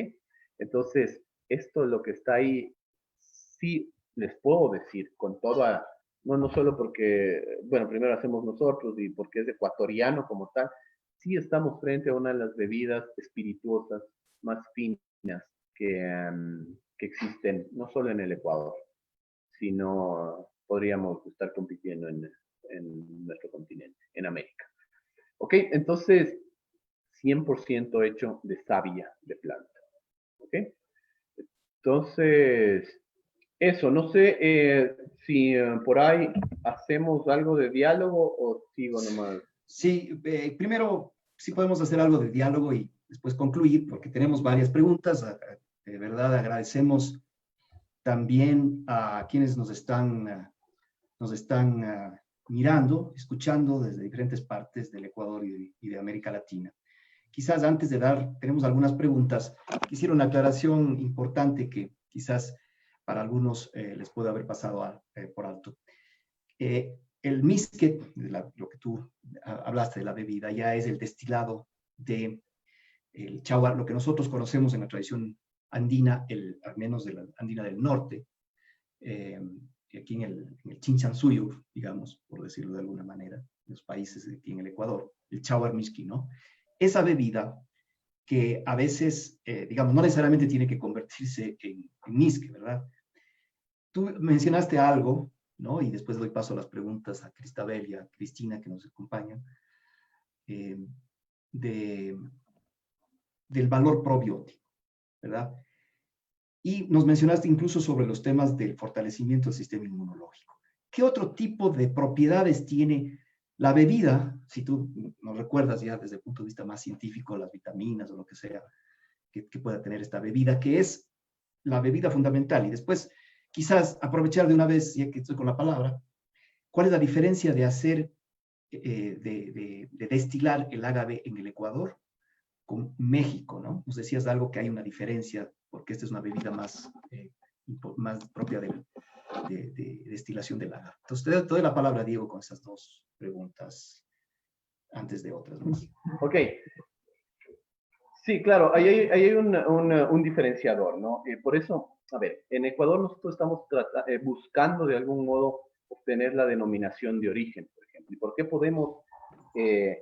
A: Entonces, esto lo que está ahí, sí les puedo decir con toda, no solo porque, bueno, primero hacemos nosotros y porque es ecuatoriano como tal, sí estamos frente a una de las bebidas espirituosas más finas que existen, no solo en el Ecuador, sino podríamos estar compitiendo en nuestro continente, en América. ¿Ok? Entonces, 100% hecho de savia de planta. ¿Ok? Entonces, eso, no sé si por ahí hacemos algo de diálogo o sigo nomás.
B: Sí, primero sí podemos hacer algo de diálogo y después concluir, porque tenemos varias preguntas. De verdad agradecemos también a quienes nos están mirando, escuchando desde diferentes partes del Ecuador y de América Latina. Quizás antes de tenemos algunas preguntas, quisiera una aclaración importante que quizás para algunos les puede haber pasado por alto. El misque, lo que tú hablaste de la bebida, ya es el destilado del chaguar, lo que nosotros conocemos en la tradición andina, al menos de la andina del norte, aquí en el Chinchansuyo, digamos, por decirlo de alguna manera, en los países de aquí en el Ecuador, el chaguar misqui, ¿no? Esa bebida que a veces, digamos, no necesariamente tiene que convertirse en misque, ¿verdad? Tú mencionaste algo, ¿no? Y después doy paso a las preguntas a Cristabel y a Cristina que nos acompañan, eh, de, del valor probiótico, ¿verdad? Y nos mencionaste incluso sobre los temas del fortalecimiento del sistema inmunológico. ¿Qué otro tipo de propiedades tiene la bebida, si tú nos recuerdas ya desde el punto de vista más científico, las vitaminas o lo que sea que pueda tener esta bebida, que es la bebida fundamental? Y después, quizás aprovechar de una vez, ya que estoy con la palabra, ¿cuál es la diferencia de hacer, de destilar el agave en el Ecuador con México, ¿no? Nos decías algo que hay una diferencia, porque esta es una bebida más propia de destilación del agave. Entonces, te doy la palabra, Diego, con esas dos preguntas antes de otras, ¿no?
A: Ok. Sí, claro, ahí hay un diferenciador, ¿no? Por eso, a ver, en Ecuador nosotros estamos buscando de algún modo obtener la denominación de origen, por ejemplo. ¿Y por qué podemos eh,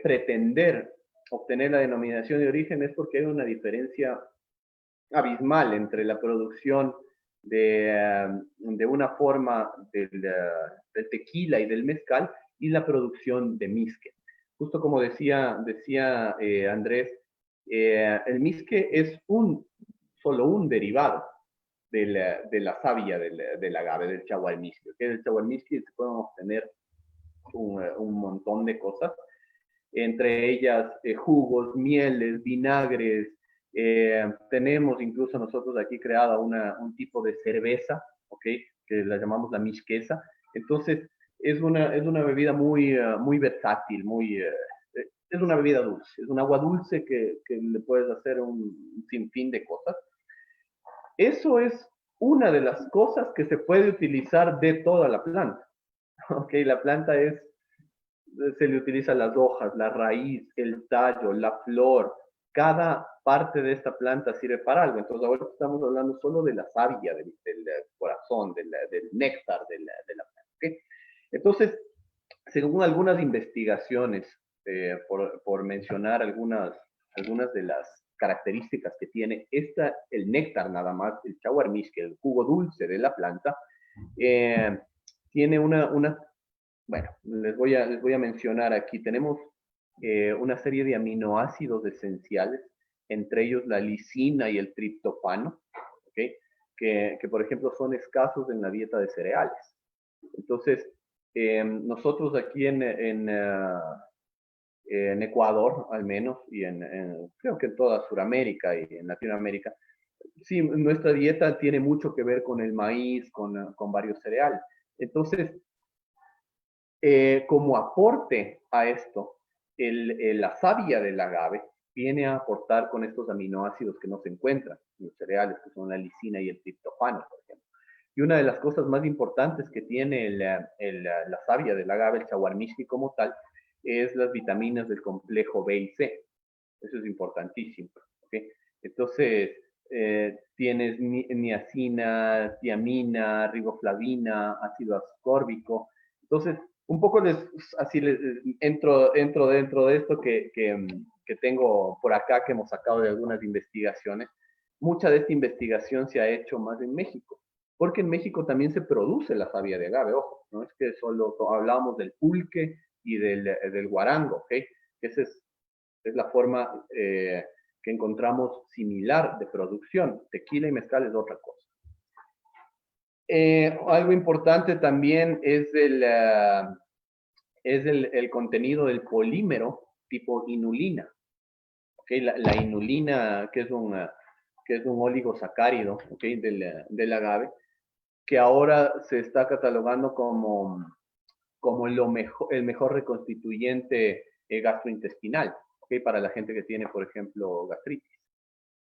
A: pretender obtener la denominación de origen? Es porque hay una diferencia abismal entre la producción de una forma del tequila y del mezcal y la producción de misque. Justo como decía Andrés, el misque es solo un derivado de la savia del agave, del chaguarmisqui. ¿Okay? Del chaguarmisqui se pueden obtener un montón de cosas, entre ellas jugos, mieles, vinagres. Tenemos incluso nosotros aquí creada un tipo de cerveza, ¿okay? Que la llamamos la misquesa. Entonces, es una bebida muy versátil, es una bebida dulce, es un agua dulce que le puedes hacer un sinfín de cosas. Eso es una de las cosas que se puede utilizar de toda la planta. ¿Okay? La planta se le utiliza las hojas, la raíz, el tallo, la flor, cada parte de esta planta sirve para algo. Entonces, ahora estamos hablando solo de la savia, del corazón, del néctar de la planta. ¿Okay? Entonces, según algunas investigaciones, por mencionar algunas de las características que tiene el néctar nada más, el chaguarmishki, el jugo dulce de la planta, tiene bueno, les voy a mencionar aquí, tenemos una serie de aminoácidos esenciales, entre ellos la lisina y el triptofano, ¿okay? Que, por ejemplo, son escasos en la dieta de cereales. Entonces, nosotros aquí en Ecuador, al menos, y creo que en toda Sudamérica y en Latinoamérica, sí, nuestra dieta tiene mucho que ver con el maíz, con varios cereales. Entonces, como aporte a esto, la savia del agave viene a aportar con estos aminoácidos que no se encuentran en los cereales, que son la lisina y el triptofano, por ejemplo. Y una de las cosas más importantes que tiene la savia del agave, el chaguarmishki como tal, es las vitaminas del complejo B y C. Eso es importantísimo. ¿Okay? Entonces, tienes niacina, tiamina, riboflavina, ácido ascórbico. Entonces, un poco así entro dentro de esto que tengo por acá, que hemos sacado de algunas investigaciones. Mucha de esta investigación se ha hecho más en México, porque en México también se produce la savia de agave, ojo, no es que solo hablábamos del pulque y del guarango, ¿ok? Esa es la forma que encontramos similar de producción. Tequila y mezcal es otra cosa. Algo importante también es el contenido del polímero tipo inulina. ¿Okay? La inulina, que es un oligosacárido, ¿okay? del agave, que ahora se está catalogando como el mejor reconstituyente gastrointestinal, ¿okay? Para la gente que tiene, por ejemplo, gastritis.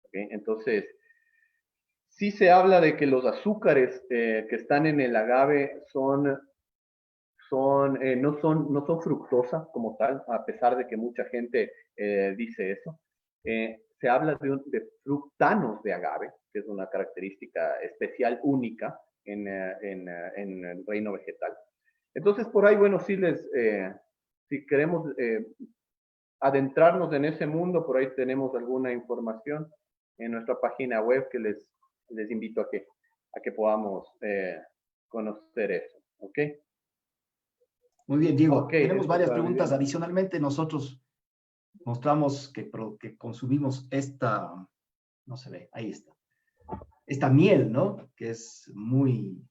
A: ¿Okay? Entonces, sí se habla de que los azúcares que están en el agave no son fructosa como tal, a pesar de que mucha gente dice eso. Se habla de fructanos de agave, que es una característica especial, única en el reino vegetal. Entonces, por ahí, bueno, si queremos adentrarnos en ese mundo, por ahí tenemos alguna información en nuestra página web que les invito a que podamos conocer eso. ¿Ok?
B: Muy bien, Diego.
A: Ok,
B: Tenemos
A: esto
B: varias preguntas.
A: también.
B: Adicionalmente, nosotros mostramos que consumimos no se ve, ahí está, esta miel, ¿no? Que es muy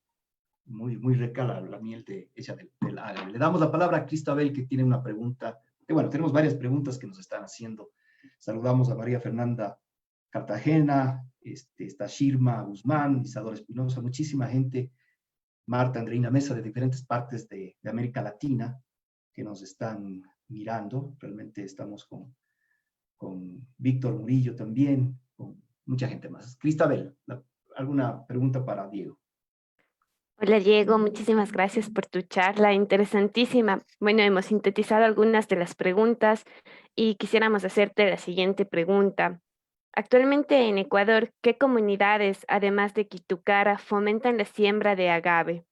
B: rica la miel hecha del agave. Le damos la palabra a Cristabel, que tiene una pregunta. Bueno, tenemos varias preguntas que nos están haciendo. Saludamos a María Fernanda Cartagena, está Shirma Guzmán, Isadora Espinosa, muchísima gente, Marta Andreina Mesa, de diferentes partes de América Latina, que nos están mirando. Realmente estamos con Víctor Murillo también, con mucha gente más. Cristabel, ¿alguna pregunta para Diego?
C: Hola Diego, muchísimas gracias por tu charla, interesantísima. Bueno, hemos sintetizado algunas de las preguntas y quisiéramos hacerte la siguiente pregunta. Actualmente en Ecuador, ¿qué comunidades, además de Quitucara, fomentan la siembra de agave?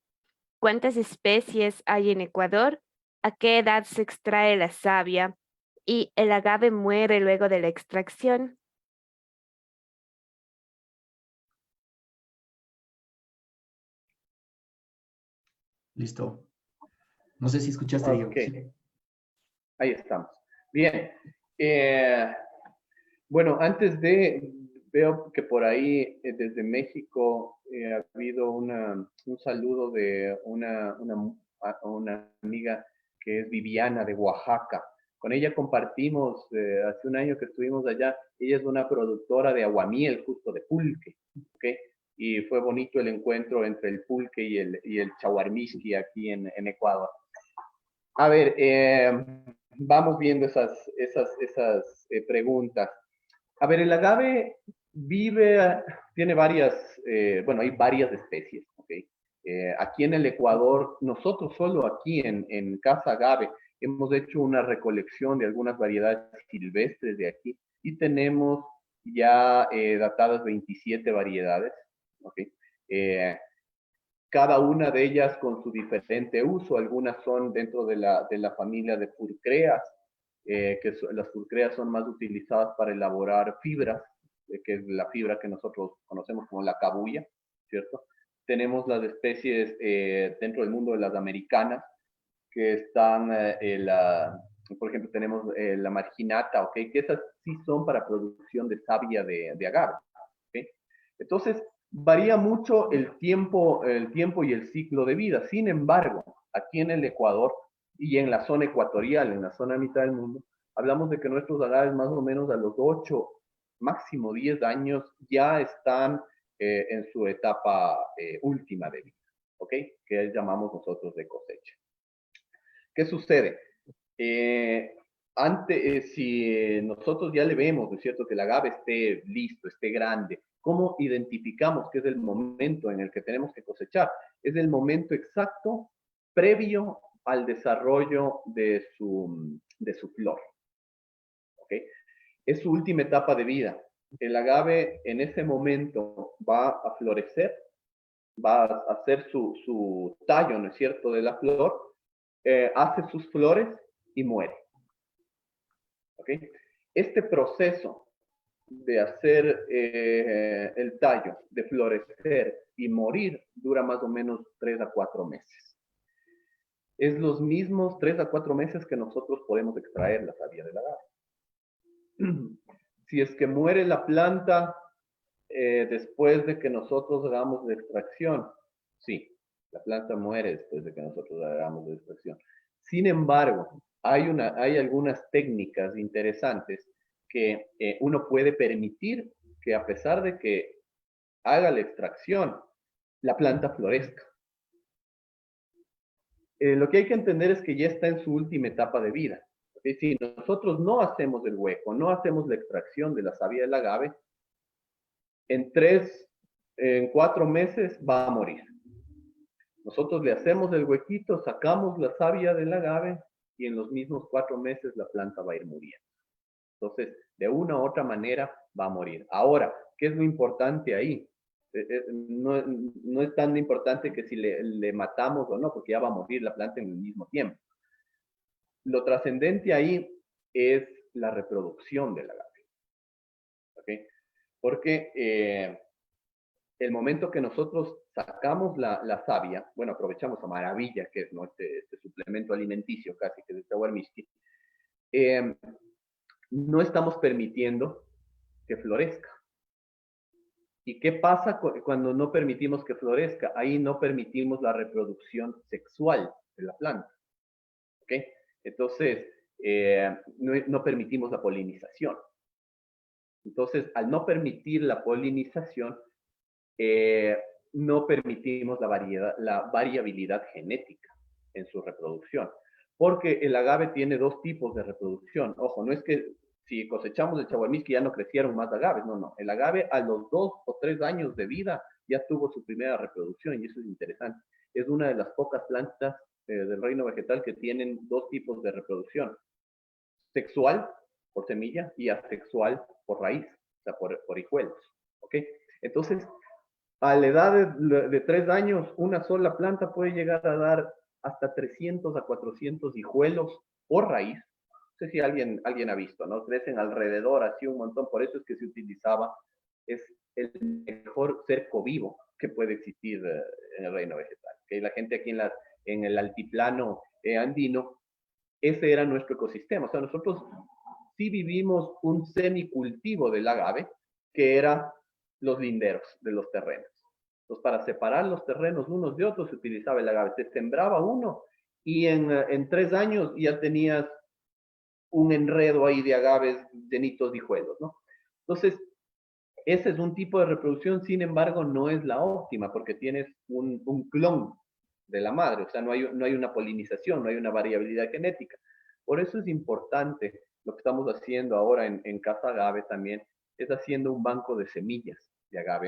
C: ¿Cuántas especies hay en Ecuador? ¿A qué edad se extrae la savia? ¿Y el agave muere luego de la extracción?
B: Listo. No sé si escuchaste, Diego.
A: Ok,
B: Sí.
A: ahí estamos. Bien. Bueno, veo que por ahí desde México ha habido un saludo de una amiga que es Viviana de Oaxaca. Con ella compartimos hace un año que estuvimos allá. Ella es una productora de aguamiel, justo de pulque, ¿ok? Y fue bonito el encuentro entre el pulque y el chaguarmishki aquí en Ecuador. A ver, vamos viendo esas preguntas. A ver, el agave tiene bueno, hay varias especies, ¿ok? Aquí en el Ecuador, nosotros solo aquí en Casa Agave hemos hecho una recolección de algunas variedades silvestres de aquí y tenemos ya datadas 27 variedades, ¿ok? Cada una de ellas con su diferente uso. Algunas son dentro de la familia de furcreas, las furcreas son más utilizadas para elaborar fibras, que es la fibra que nosotros conocemos como la cabuya, ¿cierto? Tenemos las especies dentro del mundo de las americanas, que están, por ejemplo, tenemos la marginata, ¿ok? Que esas sí son para producción de savia de agave, ¿ok? Entonces, varía mucho el tiempo y el ciclo de vida. Sin embargo, aquí en el Ecuador y en la zona ecuatorial, en la zona mitad del mundo, hablamos de que nuestros agaves más o menos a los 8, máximo 10 años ya están en su etapa última de vida, ¿ok? Que llamamos nosotros de cosecha. ¿Qué sucede? Si nosotros ya le vemos, ¿no es cierto?, que el agave esté listo, esté grande, ¿cómo identificamos que es el momento en el que tenemos que cosechar? Es el momento exacto previo al desarrollo de su flor, ¿ok? Es su última etapa de vida. El agave en ese momento va a florecer, va a hacer su tallo, ¿no es cierto?, de la flor, hace sus flores y muere. ¿Ok? Este proceso de hacer el tallo, de florecer y morir, dura más o menos 3 a 4 meses. Es los mismos 3 a 4 meses que nosotros podemos extraer la savia del agave. Si es que muere la planta después de que nosotros hagamos la extracción, sí, la planta muere después de que nosotros hagamos la extracción. Sin embargo, hay algunas técnicas interesantes que uno puede permitir que a pesar de que haga la extracción, la planta florezca. Lo que hay que entender es que ya está en su última etapa de vida. Si nosotros no hacemos el hueco, no hacemos la extracción de la savia del agave, en 4 meses va a morir. Nosotros le hacemos el huequito, sacamos la savia del agave y en los mismos 4 meses la planta va a ir muriendo. Entonces, de una u otra manera va a morir. Ahora, ¿qué es lo importante ahí? No es tan importante que si le matamos o no, porque ya va a morir la planta en el mismo tiempo. Lo trascendente ahí es la reproducción del agave. ¿Ok? Porque el momento que nosotros sacamos la savia, bueno, aprovechamos a maravilla, que es, ¿no?, este suplemento alimenticio casi, que es el Tawarmishki, no estamos permitiendo que florezca. ¿Y qué pasa cuando no permitimos que florezca? Ahí no permitimos la reproducción sexual de la planta. ¿Ok? Entonces, no permitimos la polinización. Entonces, al no permitir la polinización, no permitimos la variabilidad genética en su reproducción. Porque el agave tiene 2 tipos de reproducción. Ojo, no es que si cosechamos el Tawarmishki ya no crecieron más agaves, no. El agave a los 2 o 3 años de vida ya tuvo su primera reproducción y eso es interesante. Es una de las pocas plantas del reino vegetal que tienen 2 tipos de reproducción. Sexual, por semilla, y asexual, por raíz, o sea, por hijuelos. ¿Ok? Entonces, a la edad de 3 años, una sola planta puede llegar a dar hasta 300 a 400 hijuelos por raíz. No sé si alguien ha visto, ¿no? Crecen alrededor, así un montón. Por eso es que se utilizaba, es el mejor cerco vivo que puede existir en el reino vegetal. ¿Okay? La gente aquí en el altiplano andino, ese era nuestro ecosistema. O sea, nosotros sí vivimos un semicultivo del agave, que era los linderos de los terrenos. Entonces, para separar los terrenos unos de otros se utilizaba el agave. Se sembraba uno y en 3 años ya tenías un enredo ahí de agaves llenitos de hijuelos, ¿no? Entonces, ese es un tipo de reproducción, sin embargo, no es la óptima porque tienes un clon de la madre, o sea, no hay una polinización, no hay una variabilidad genética. Por eso es importante lo que estamos haciendo ahora en Casa Agave también, es haciendo un banco de semillas de agave.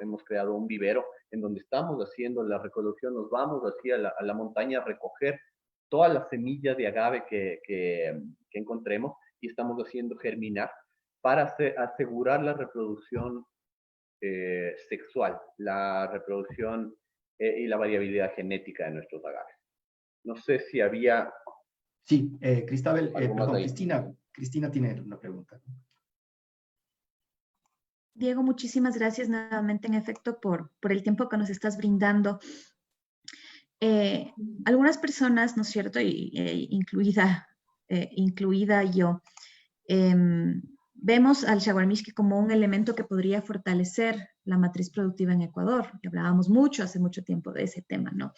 A: Hemos creado un vivero en donde estamos haciendo la recolección, nos vamos así a la montaña a recoger todas las semillas de agave que encontremos y estamos haciendo germinar para asegurar la reproducción sexual, la reproducción y la variabilidad genética de nuestros agaves. No sé si había...
B: Sí, Cristabel,
A: algo más
B: perdón,
A: ahí.
B: Cristina tiene una pregunta.
D: Diego, muchísimas gracias nuevamente, en efecto, por el tiempo que nos estás brindando. Algunas personas, ¿no es cierto?, incluida yo, vemos al shawarmishki como un elemento que podría fortalecer la matriz productiva en Ecuador. Y hablábamos mucho, hace mucho tiempo de ese tema, ¿no?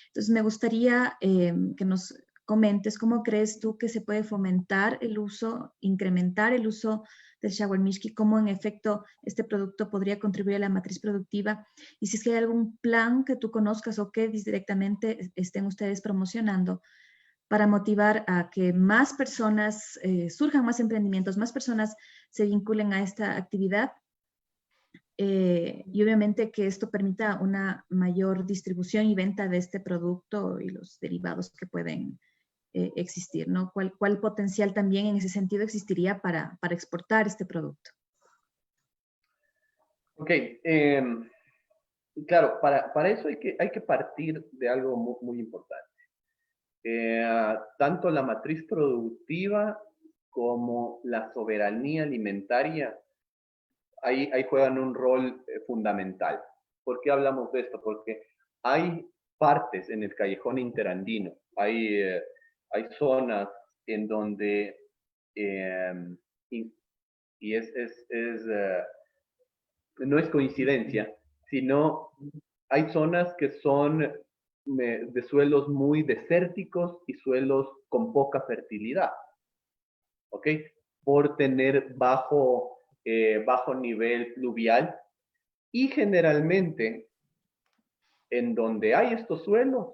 D: Entonces, me gustaría que nos comentes cómo crees tú que se puede fomentar el uso, incrementar el uso del shawarmishki, cómo en efecto este producto podría contribuir a la matriz productiva, y si es que hay algún plan que tú conozcas o que directamente estén ustedes promocionando para motivar a que más personas, surjan más emprendimientos, más personas se vinculen a esta actividad, y obviamente que esto permita una mayor distribución y venta de este producto y los derivados que pueden existir, ¿no? ¿Cuál potencial también en ese sentido existiría para exportar este producto?
A: Ok, claro, para eso hay que partir de algo muy, muy importante. Tanto la matriz productiva como la soberanía alimentaria, ahí juegan un rol fundamental. ¿Por qué hablamos de esto? Porque hay partes en el callejón interandino, hay zonas en donde, no es coincidencia, sino hay zonas que son de suelos muy desérticos y suelos con poca fertilidad, ¿ok? Por tener bajo nivel pluvial, y generalmente en donde hay estos suelos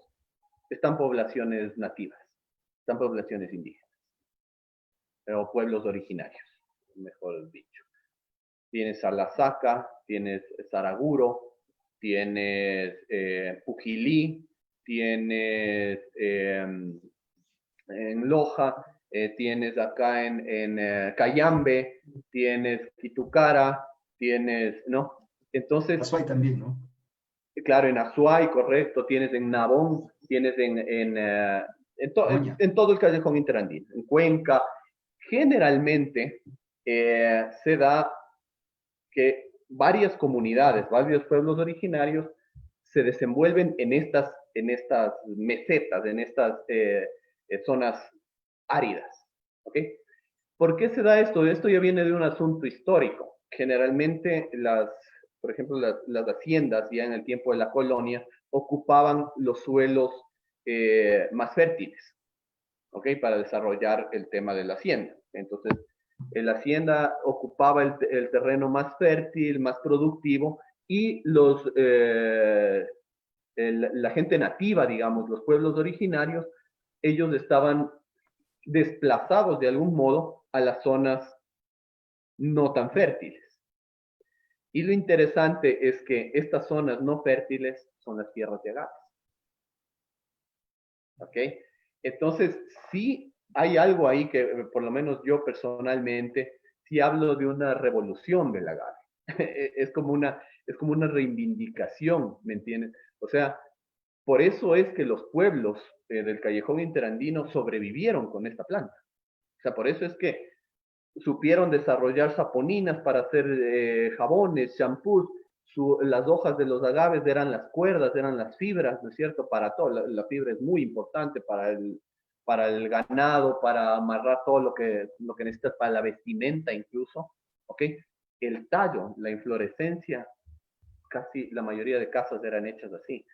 A: están poblaciones nativas, están poblaciones indígenas, o pueblos originarios, mejor dicho. Tienes Alasaca, tienes Saraguro, tienes Pujilí, tienes en Loja, tienes acá en Cayambe, tienes Quitucara, tienes, ¿no? Entonces...
B: Azuay también, ¿no?
A: Claro, en Azuay, correcto, tienes en Nabón, tienes en todo el callejón interandino, en Cuenca. Generalmente se da que varias comunidades, varios pueblos originarios se desenvuelven en estas mesetas, en estas zonas áridas. ¿Ok? ¿Por qué se da esto? Esto ya viene de un asunto histórico. Generalmente por ejemplo, las haciendas ya en el tiempo de la colonia ocupaban los suelos más fértiles, ¿ok? Para desarrollar el tema de la hacienda. Entonces, la hacienda ocupaba el terreno más fértil, más productivo, y la gente nativa, digamos, los pueblos originarios, ellos estaban desplazados de algún modo a las zonas no tan fértiles. Y lo interesante es que estas zonas no fértiles son las tierras de agaves. ¿Ok? Entonces, sí hay algo ahí que, por lo menos yo personalmente, sí hablo de una revolución del agave. Es como una reivindicación, ¿me entiendes? O sea, por eso es que los pueblos del callejón interandino sobrevivieron con esta planta. O sea, por eso es que supieron desarrollar saponinas para hacer jabones, champús. Las hojas de los agaves eran las cuerdas, eran las fibras, ¿no es cierto? Para todo. La fibra es muy importante para el ganado, para amarrar todo lo que necesitas para la vestimenta incluso, ¿ok? El tallo, la inflorescencia, casi la mayoría de casas eran hechas así,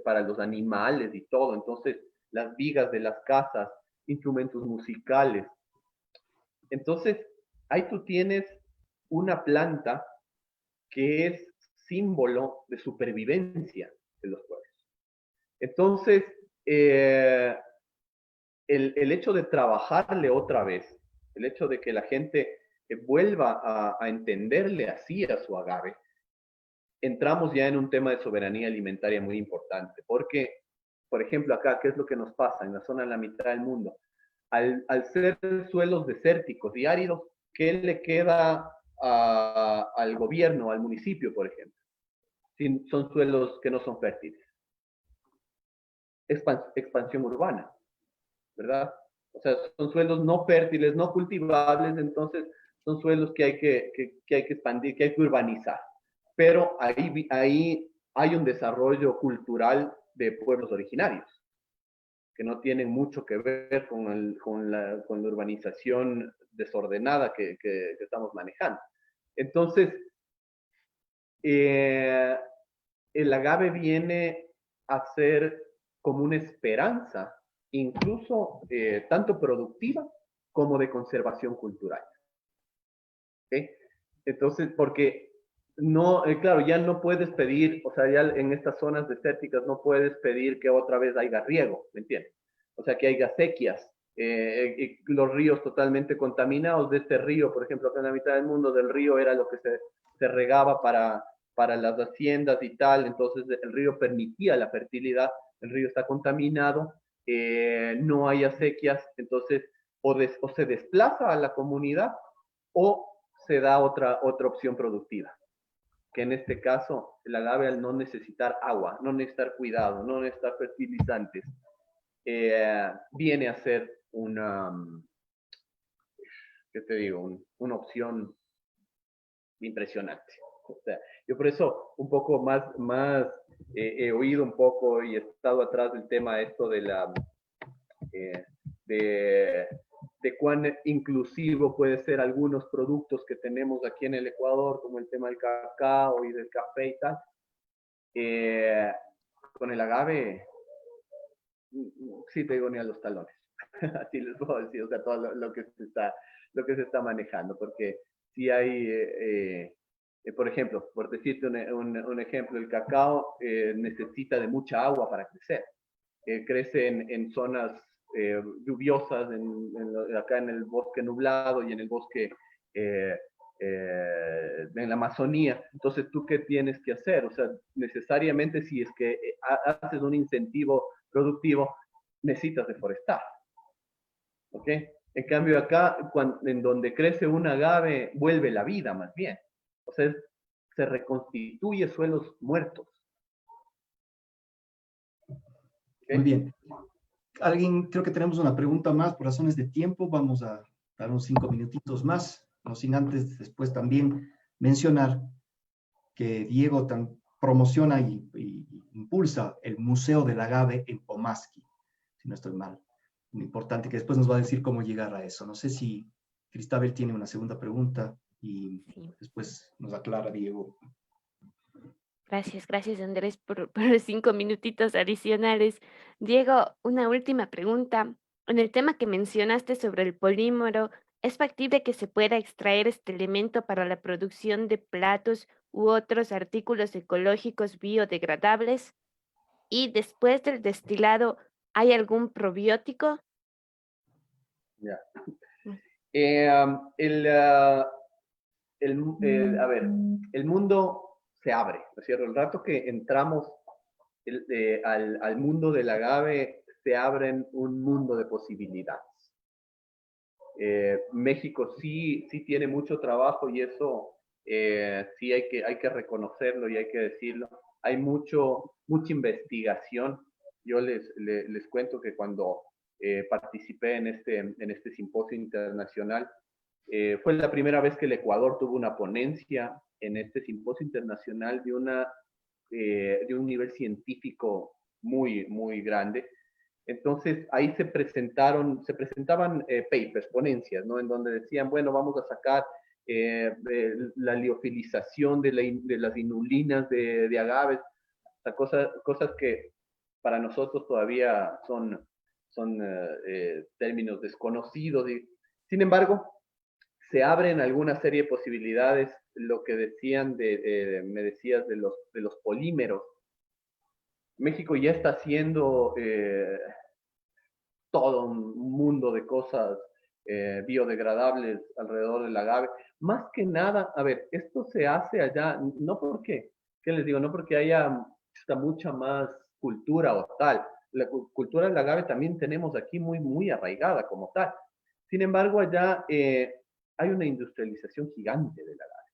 A: para los animales y todo. Entonces, las vigas de las casas, instrumentos musicales. Entonces, ahí tú tienes una planta que es símbolo de supervivencia de los pueblos. Entonces, el hecho de trabajarle otra vez, el hecho de que la gente vuelva a entenderle así a su agave, entramos ya en un tema de soberanía alimentaria muy importante, porque, por ejemplo, acá, ¿qué es lo que nos pasa en la zona de la mitad del mundo? Al ser suelos desérticos y áridos, ¿qué le queda al gobierno, al municipio, por ejemplo? Si son suelos que no son fértiles. Expansión urbana, ¿verdad? O sea, son suelos no fértiles, no cultivables, entonces son suelos que hay que expandir, que hay que urbanizar. Pero ahí hay un desarrollo cultural de pueblos originarios, que no tienen mucho que ver con la urbanización desordenada que estamos manejando. Entonces, el agave viene a ser como una esperanza, incluso tanto productiva como de conservación cultural. ¿Okay? Entonces, porque no, claro, ya no puedes pedir, o sea, ya en estas zonas desérticas no puedes pedir que otra vez haya riego, ¿me entiendes? O sea, que haya sequías, los ríos totalmente contaminados. De este río, por ejemplo, acá en la mitad del mundo del río era lo que se regaba para las haciendas y tal, entonces el río permitía la fertilidad, el río está contaminado, no hay acequias, entonces o se desplaza a la comunidad o se da otra opción productiva, que en este caso el agave, al no necesitar agua, no necesitar cuidado, no necesitar fertilizantes, viene a ser una, ¿qué te digo? Una opción impresionante. O sea, yo por eso un poco más he oído un poco y he estado atrás del tema esto de la de cuán inclusivo puede ser algunos productos que tenemos aquí en el Ecuador, como el tema del cacao y del café y tal. Con el agave, sí te digo ni a los talones. Así les puedo decir, o sea, todo lo que se está manejando, porque sí hay, por ejemplo, por decirte un ejemplo, el cacao necesita de mucha agua para crecer. Crece en zonas lluviosas, acá en el bosque nublado y en el bosque en la Amazonía. Entonces, ¿tú qué tienes que hacer? O sea, necesariamente si es que haces un incentivo productivo, necesitas deforestar. ¿Ok? En cambio acá, en donde crece un agave, vuelve la vida más bien. O sea, se reconstituye suelos muertos.
B: Muy bien. Creo que tenemos una pregunta más por razones de tiempo. Vamos a dar unos 5 minutitos más, no sin antes después también mencionar que Diego promociona y impulsa el Museo del Agave en Pomaski, si no estoy mal. Muy importante, que después nos va a decir cómo llegar a eso. No sé si Cristabel tiene una segunda pregunta y
C: Sí.
B: después nos aclara Diego.
C: Gracias Andrés por los 5 minutitos adicionales. Diego, una última pregunta. En el tema que mencionaste sobre el polímero, ¿es factible que se pueda extraer este elemento para la producción de platos u otros artículos ecológicos biodegradables? Y después del destilado, ¿hay algún probiótico?
A: Ya.
C: Mm.
A: A ver, el mundo se abre, ¿no es cierto? El rato que entramos al mundo del agave, se abren un mundo de posibilidades. México sí tiene mucho trabajo y eso sí hay que reconocerlo y hay que decirlo. Hay mucha investigación. Yo les cuento que cuando participé en este simposio internacional, fue la primera vez que el Ecuador tuvo una ponencia en este simposio internacional de un nivel científico muy grande. Entonces ahí se presentaban papers, ponencias, ¿no? En donde decían, bueno, vamos a sacar la liofilización de las inulinas de agaves, o sea, cosas que para nosotros todavía son términos desconocidos. Sin embargo, se abren alguna serie de posibilidades, lo que decían me decías de los polímeros. México ya está haciendo todo un mundo de cosas biodegradables alrededor del agave. Más que nada, a ver, esto se hace allá, no porque, ¿qué les digo? No porque haya mucha más cultura o tal. La cultura del agave también tenemos aquí muy arraigada como tal. Sin embargo, allá hay una industrialización gigante del agave,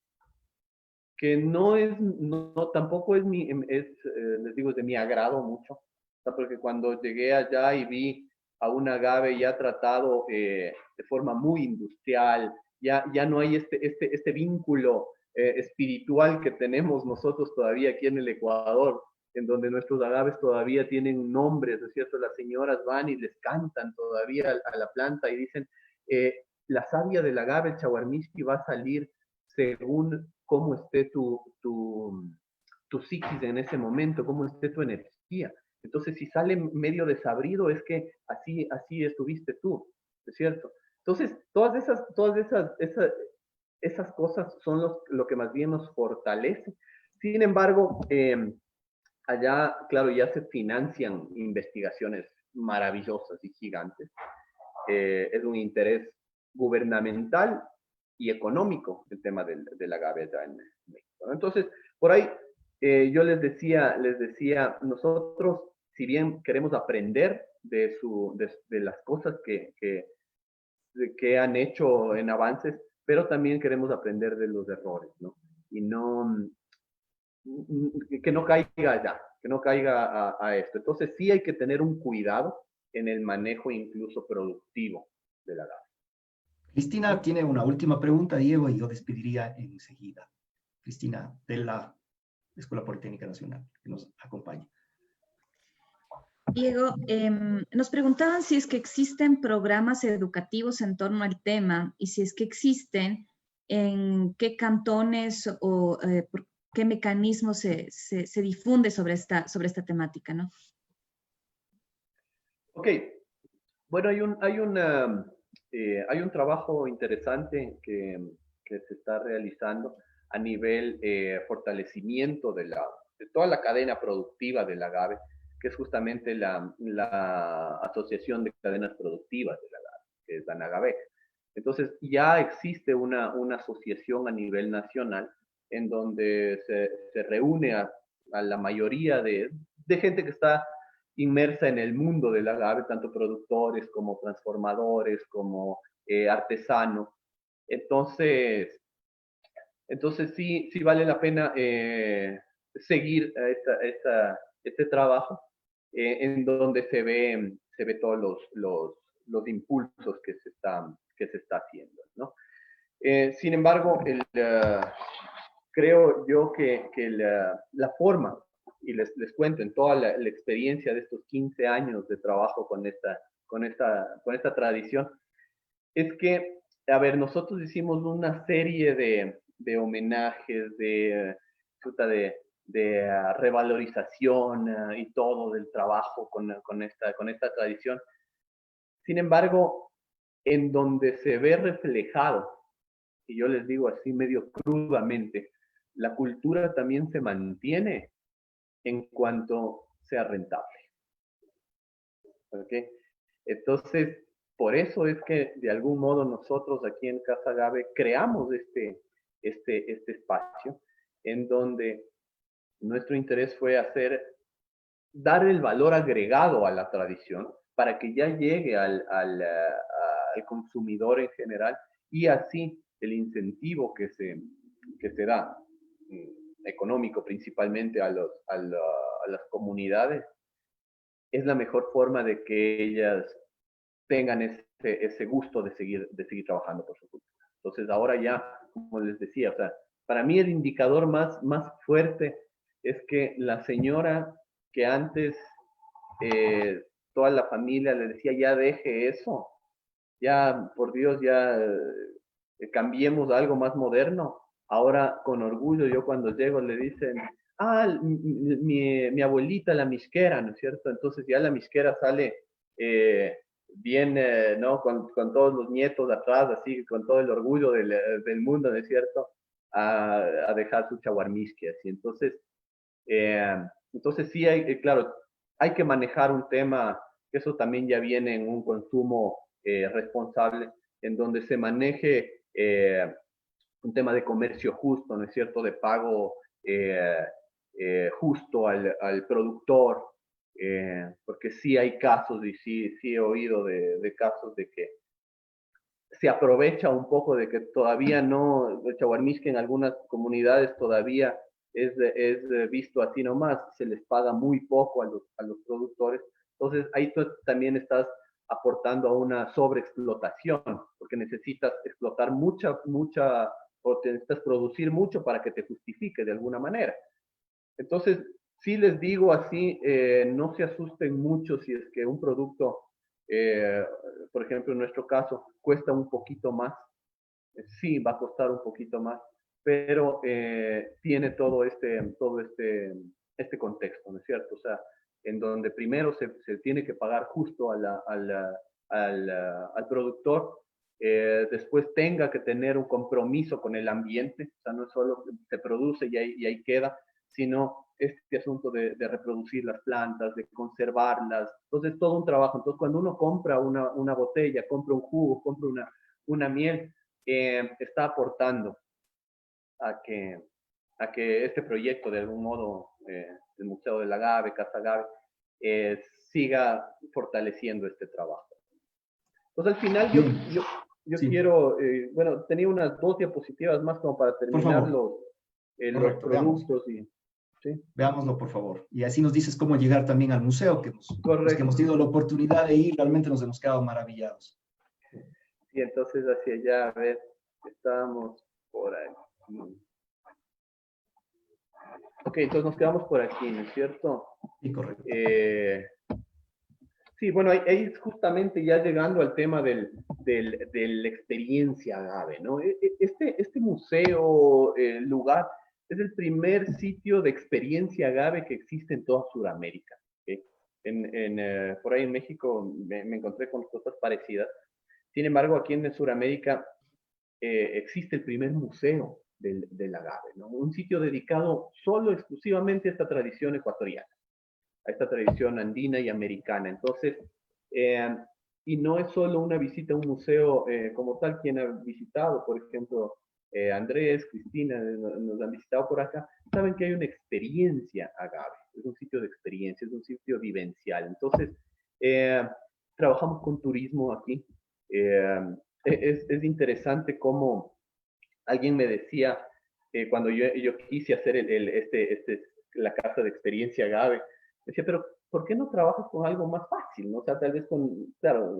A: que no, tampoco es les digo, de mi agrado mucho, o sea, porque cuando llegué allá y vi a un agave ya tratado de forma muy industrial, ya no hay este vínculo espiritual que tenemos nosotros todavía aquí en el Ecuador, en donde nuestros agaves todavía tienen nombres, ¿no es cierto? Las señoras van y les cantan todavía a la planta y dicen, la savia del agave, el chaguarmiski, va a salir según cómo esté tu psiquis en ese momento, cómo esté tu energía. Entonces, si sale medio desabrido, es que así estuviste tú, ¿es cierto? Entonces, esas cosas son lo que más bien nos fortalece. Sin embargo, allá, claro, ya se financian investigaciones maravillosas y gigantes. Es un interés gubernamental y económico el tema del agave allá en México, ¿no? Entonces, por ahí yo les decía, nosotros, si bien queremos aprender de las cosas que han hecho en avances, pero también queremos aprender de los errores, ¿no? Y que no caiga allá, que no caiga a esto. Entonces sí hay que tener un cuidado en el manejo incluso productivo del agave.
B: Cristina tiene una última pregunta, Diego, y yo despediría enseguida. Cristina, de la Escuela Politécnica Nacional, que nos acompaña.
D: Diego, nos preguntaban si es que existen programas educativos en torno al tema y si es que existen, en qué cantones o por qué mecanismos se difunde sobre esta temática, ¿no?
A: Ok, bueno, hay un trabajo interesante que se está realizando a nivel fortalecimiento de toda la cadena productiva del agave, que es justamente la Asociación de Cadenas Productivas del Agave, que es ANAGAVEC. Entonces, ya existe una asociación a nivel nacional en donde se reúne a la mayoría de gente que está inmersa en el mundo del agave, tanto productores como transformadores, como artesanos. Entonces sí vale la pena seguir este trabajo en donde se ve todos los impulsos que se está haciendo, ¿no? Sin embargo, creo yo que la forma, y les cuento en toda la experiencia de estos 15 años de trabajo con esta tradición, es que, a ver, nosotros hicimos una serie de homenajes, de revalorización y todo del trabajo con esta tradición. Sin embargo, en donde se ve reflejado, y yo les digo así medio crudamente, la cultura también se mantiene en cuanto sea rentable. ¿Okay? Entonces, por eso es que de algún modo nosotros aquí en Casa Agave creamos este espacio en donde nuestro interés fue dar el valor agregado a la tradición para que ya llegue al consumidor en general, y así el incentivo que se da económico principalmente a las comunidades es la mejor forma de que ellas tengan ese gusto de seguir trabajando por su cultura. Entonces ahora ya, como les decía, o sea, para mí el indicador más fuerte es que la señora que antes toda la familia le decía, ya deje eso, ya, por Dios, ya cambiemos a algo más moderno. Ahora, con orgullo, yo cuando llego le dicen, mi abuelita, la misquera, ¿no es cierto? Entonces ya la misquera sale bien, ¿no? Con todos los nietos atrás, así, con todo el orgullo del mundo, ¿no es cierto? A dejar su chaguarmisqui, así. Entonces sí, claro, hay que manejar un tema, que eso también ya viene en un consumo responsable, en donde se maneje un tema de comercio justo, ¿no es cierto?, de pago justo al productor, porque sí hay casos, y sí he oído de casos de que se aprovecha un poco de que todavía no, el chaguarmisque en algunas comunidades todavía es visto así nomás, se les paga muy poco a los productores. Entonces ahí tú también estás aportando a una sobreexplotación, porque necesitas explotar o necesitas producir mucho para que te justifique de alguna manera. Entonces, sí les digo así, no se asusten mucho si es que un producto, por ejemplo, en nuestro caso, cuesta un poquito más. Sí, va a costar un poquito más, pero tiene todo este contexto, ¿no es cierto? O sea, en donde primero se tiene que pagar justo al productor, después tenga que tener un compromiso con el ambiente, o sea, no es solo se produce y ahí queda, sino este asunto de reproducir las plantas, de conservarlas. Entonces, todo un trabajo. Entonces, cuando uno compra una botella, compra un jugo, compra una miel, está aportando a que este proyecto, de algún modo, el Museo del Agave, Casa Agave, siga fortaleciendo este trabajo. Entonces, al final, yo
B: Sí.
A: quiero, bueno, tenía unas 2 diapositivas más como para terminar los productos. ¿Sí?
B: Veámoslo, por favor. Y así nos dices cómo llegar también al museo, que los que hemos tenido la oportunidad de ir, realmente nos hemos quedado maravillados.
A: Y entonces hacia allá, a ver, estábamos por aquí. Ok, entonces nos quedamos por aquí, ¿no es cierto?
B: Sí, correcto.
A: Sí, bueno, ahí justamente ya llegando al tema de la experiencia agave, ¿no? Este museo, lugar, es el primer sitio de experiencia agave que existe en toda Sudamérica. ¿Okay? Por ahí en México me encontré con cosas parecidas. Sin embargo, aquí en Sudamérica existe el primer museo del agave, ¿no? Un sitio dedicado solo, exclusivamente a esta tradición ecuatoriana, a esta tradición andina y americana. Entonces, y no es solo una visita a un museo como tal, quien ha visitado, por ejemplo, Andrés, Cristina, nos han visitado por acá, saben que hay una experiencia agave, es un sitio de experiencia, es un sitio vivencial. Entonces, trabajamos con turismo aquí. Es interesante cómo alguien me decía, cuando yo quise hacer la casa de experiencia agave, decía, pero ¿por qué no trabajas con algo más fácil? ¿No? O sea, tal vez claro,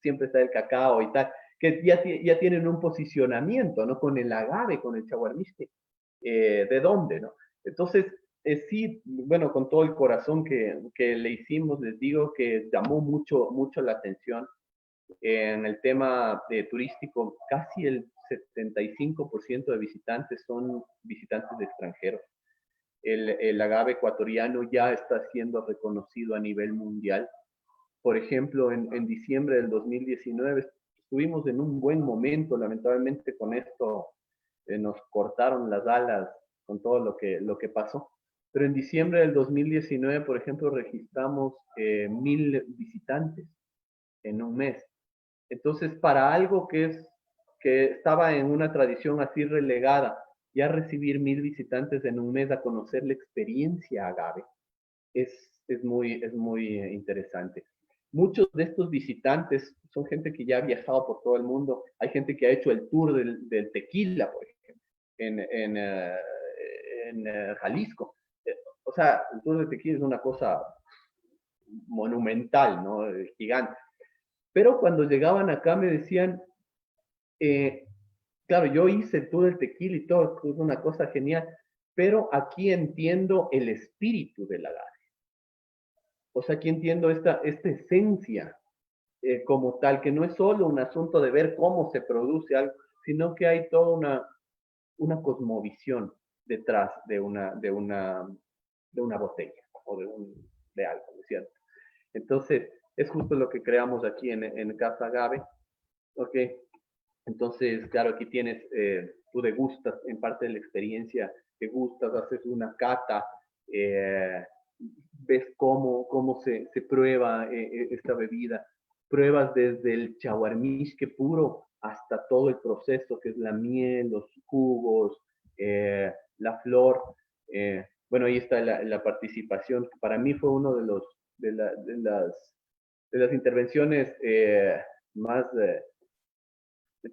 A: siempre está el cacao y tal, que ya tienen un posicionamiento, ¿no? Con el agave, con el chaguarmisque, ¿de dónde, no? Entonces, sí, bueno, con todo el corazón que le hicimos, les digo que llamó mucho la atención. En el tema turístico, casi el 75% de visitantes son visitantes de extranjeros. El agave ecuatoriano ya está siendo reconocido a nivel mundial. Por ejemplo, en diciembre del 2019 estuvimos en un buen momento, lamentablemente con esto nos cortaron las alas con todo lo que pasó. Pero en diciembre del 2019, por ejemplo, registramos 1,000 visitantes en un mes. Entonces, para algo que estaba en una tradición así relegada, ya recibir 1,000 visitantes en un mes a conocer la experiencia agave es muy interesante. Muchos de estos visitantes son gente que ya ha viajado por todo el mundo. Hay gente que ha hecho el tour del tequila, por ejemplo, en Jalisco. O sea, el tour del tequila es una cosa monumental, ¿no? Gigante. Pero cuando llegaban acá me decían, claro, yo hice todo el tequila y todo, es una cosa genial, pero aquí entiendo el espíritu del agave. O sea, aquí entiendo esta esencia como tal, que no es solo un asunto de ver cómo se produce algo, sino que hay toda una cosmovisión detrás de una botella o de algo, ¿no es cierto? Entonces, es justo lo que creamos aquí en Casa Agave. Ok, entonces, claro, aquí tienes, tú degustas en parte de la experiencia, degustas, haces una cata, ves cómo se prueba esta bebida, pruebas desde el chaguarmisque puro hasta todo el proceso que es la miel, los jugos, la flor. Bueno, ahí está la participación, que para mí fue uno de las intervenciones más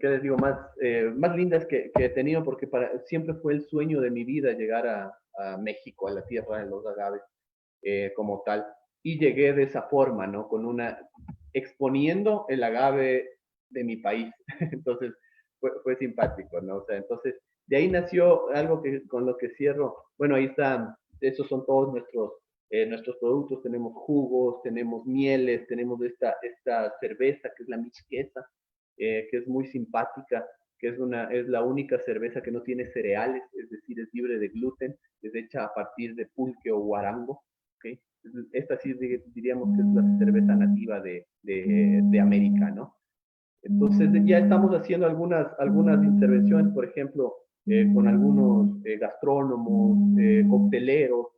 A: ¿qué les digo? Más lindas que he tenido, porque siempre fue el sueño de mi vida llegar a México, a la tierra de los agaves, como tal. Y llegué de esa forma, ¿no? Exponiendo el agave de mi país. Entonces, fue simpático, ¿no? O sea, entonces, de ahí nació algo con lo que cierro. Bueno, ahí están, esos son todos nuestros productos. Tenemos jugos, tenemos mieles, tenemos esta cerveza que es la Michquesa, que es muy simpática, que es la única cerveza que no tiene cereales, es decir, es libre de gluten, es hecha a partir de pulque o guarango, ¿okay? Esta sí diríamos que es la cerveza nativa de América, ¿no? Entonces ya estamos haciendo algunas intervenciones, por ejemplo, con algunos gastrónomos, cocteleros.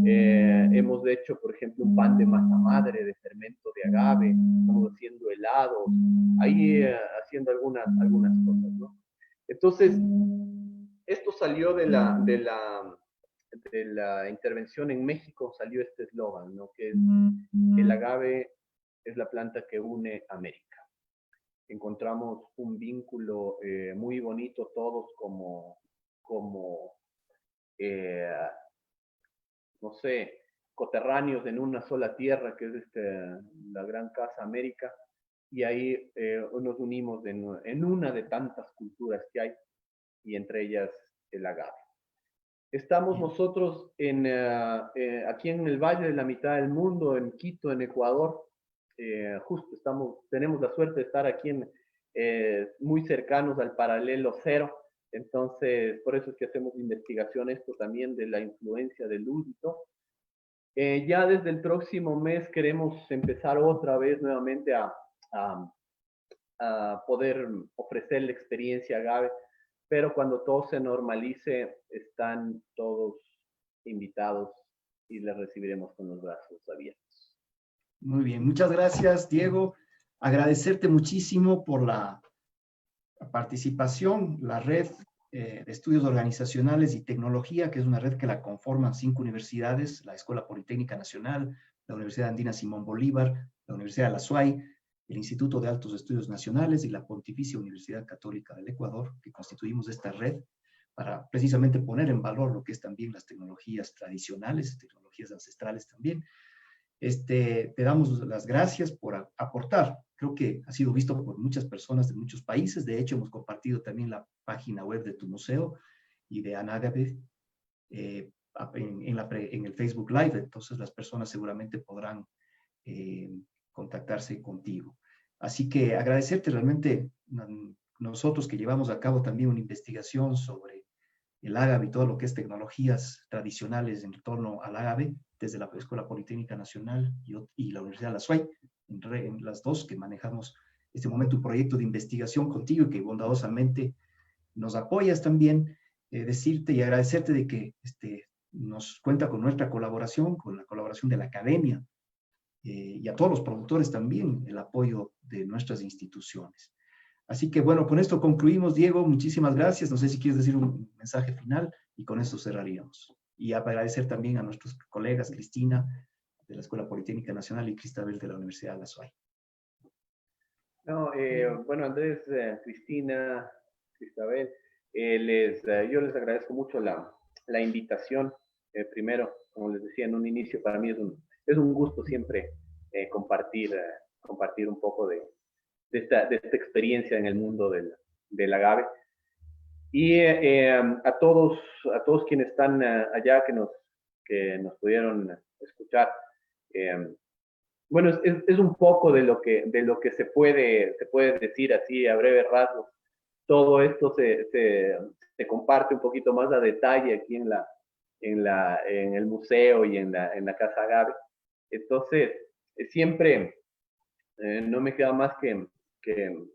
A: Hemos hecho, por ejemplo, un pan de masa madre de fermento de agave, estamos haciendo helados, ahí haciendo algunas cosas, ¿no? Entonces, esto salió de la intervención en México, salió este eslogan, ¿no? Que es: el agave es la planta que une América. Encontramos un vínculo muy bonito todos como no sé, coterráneos en una sola tierra, que es la Gran Casa América, y ahí nos unimos en una de tantas culturas que hay, y entre ellas el agave. Estamos nosotros aquí en el Valle de la Mitad del Mundo, en Quito, en Ecuador. Justo tenemos la suerte de estar aquí muy cercanos al paralelo cero. Entonces, por eso es que hacemos investigación esto también de la influencia del luz y todo. Ya desde el próximo mes queremos empezar otra vez nuevamente a poder ofrecer la experiencia agave, pero cuando todo se normalice, están todos invitados y les recibiremos con los brazos abiertos.
B: Muy bien, muchas gracias, Diego. Agradecerte muchísimo por la participación, la red de estudios organizacionales y tecnología, que es una red que la conforman 5 universidades: la Escuela Politécnica Nacional, la Universidad Andina Simón Bolívar, la Universidad de la SUAY, el Instituto de Altos Estudios Nacionales y la Pontificia Universidad Católica del Ecuador, que constituimos esta red para precisamente poner en valor lo que es también las tecnologías tradicionales, tecnologías ancestrales también. Te damos las gracias por aportar. Creo que ha sido visto por muchas personas de muchos países. De hecho, hemos compartido también la página web de tu museo y de Anagave en el Facebook Live. Entonces, las personas seguramente podrán contactarse contigo. Así que agradecerte realmente. Nosotros que llevamos a cabo también una investigación sobre el agave y todo lo que es tecnologías tradicionales en torno al agave, desde la Escuela Politécnica Nacional y la Universidad de la SUAY, en las dos que manejamos este momento un proyecto de investigación contigo y que bondadosamente nos apoyas también. Decirte y agradecerte de que nos cuenta con nuestra colaboración, con la colaboración de la academia, y a todos los productores también, el apoyo de nuestras instituciones. Así que bueno, con esto concluimos, Diego. Muchísimas gracias. No sé si quieres decir un mensaje final y con esto cerraríamos. Y agradecer también a nuestros colegas, Cristina, de la Escuela Politécnica Nacional, y Cristabel, de la Universidad de la SUAY.
A: No, bueno, Andrés, Cristina, Cristabel, yo les agradezco mucho la invitación. Primero, como les decía en un inicio, para mí es un gusto siempre compartir un poco de esta experiencia en el mundo del agave. Y a todos quienes están allá, que nos pudieron escuchar, bueno, es un poco de lo que se puede decir así a breve rasgos. Todo esto se comparte un poquito más a detalle aquí en el museo y en la Casa Agave. Entonces, siempre no me queda más que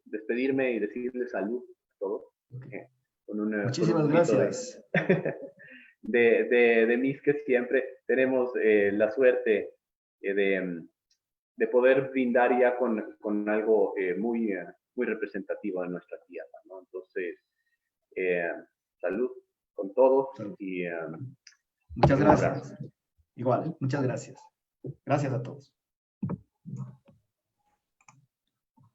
A: despedirme y decirles salud a todos.
B: Okay.
A: Muchísimas
B: gracias.
A: De mis, que siempre tenemos la suerte de poder brindar ya con algo muy representativo de nuestra tierra, ¿no? Entonces, salud con todos.
B: Salud.
A: Y
B: muchas gracias. Igual, muchas gracias. Gracias a todos.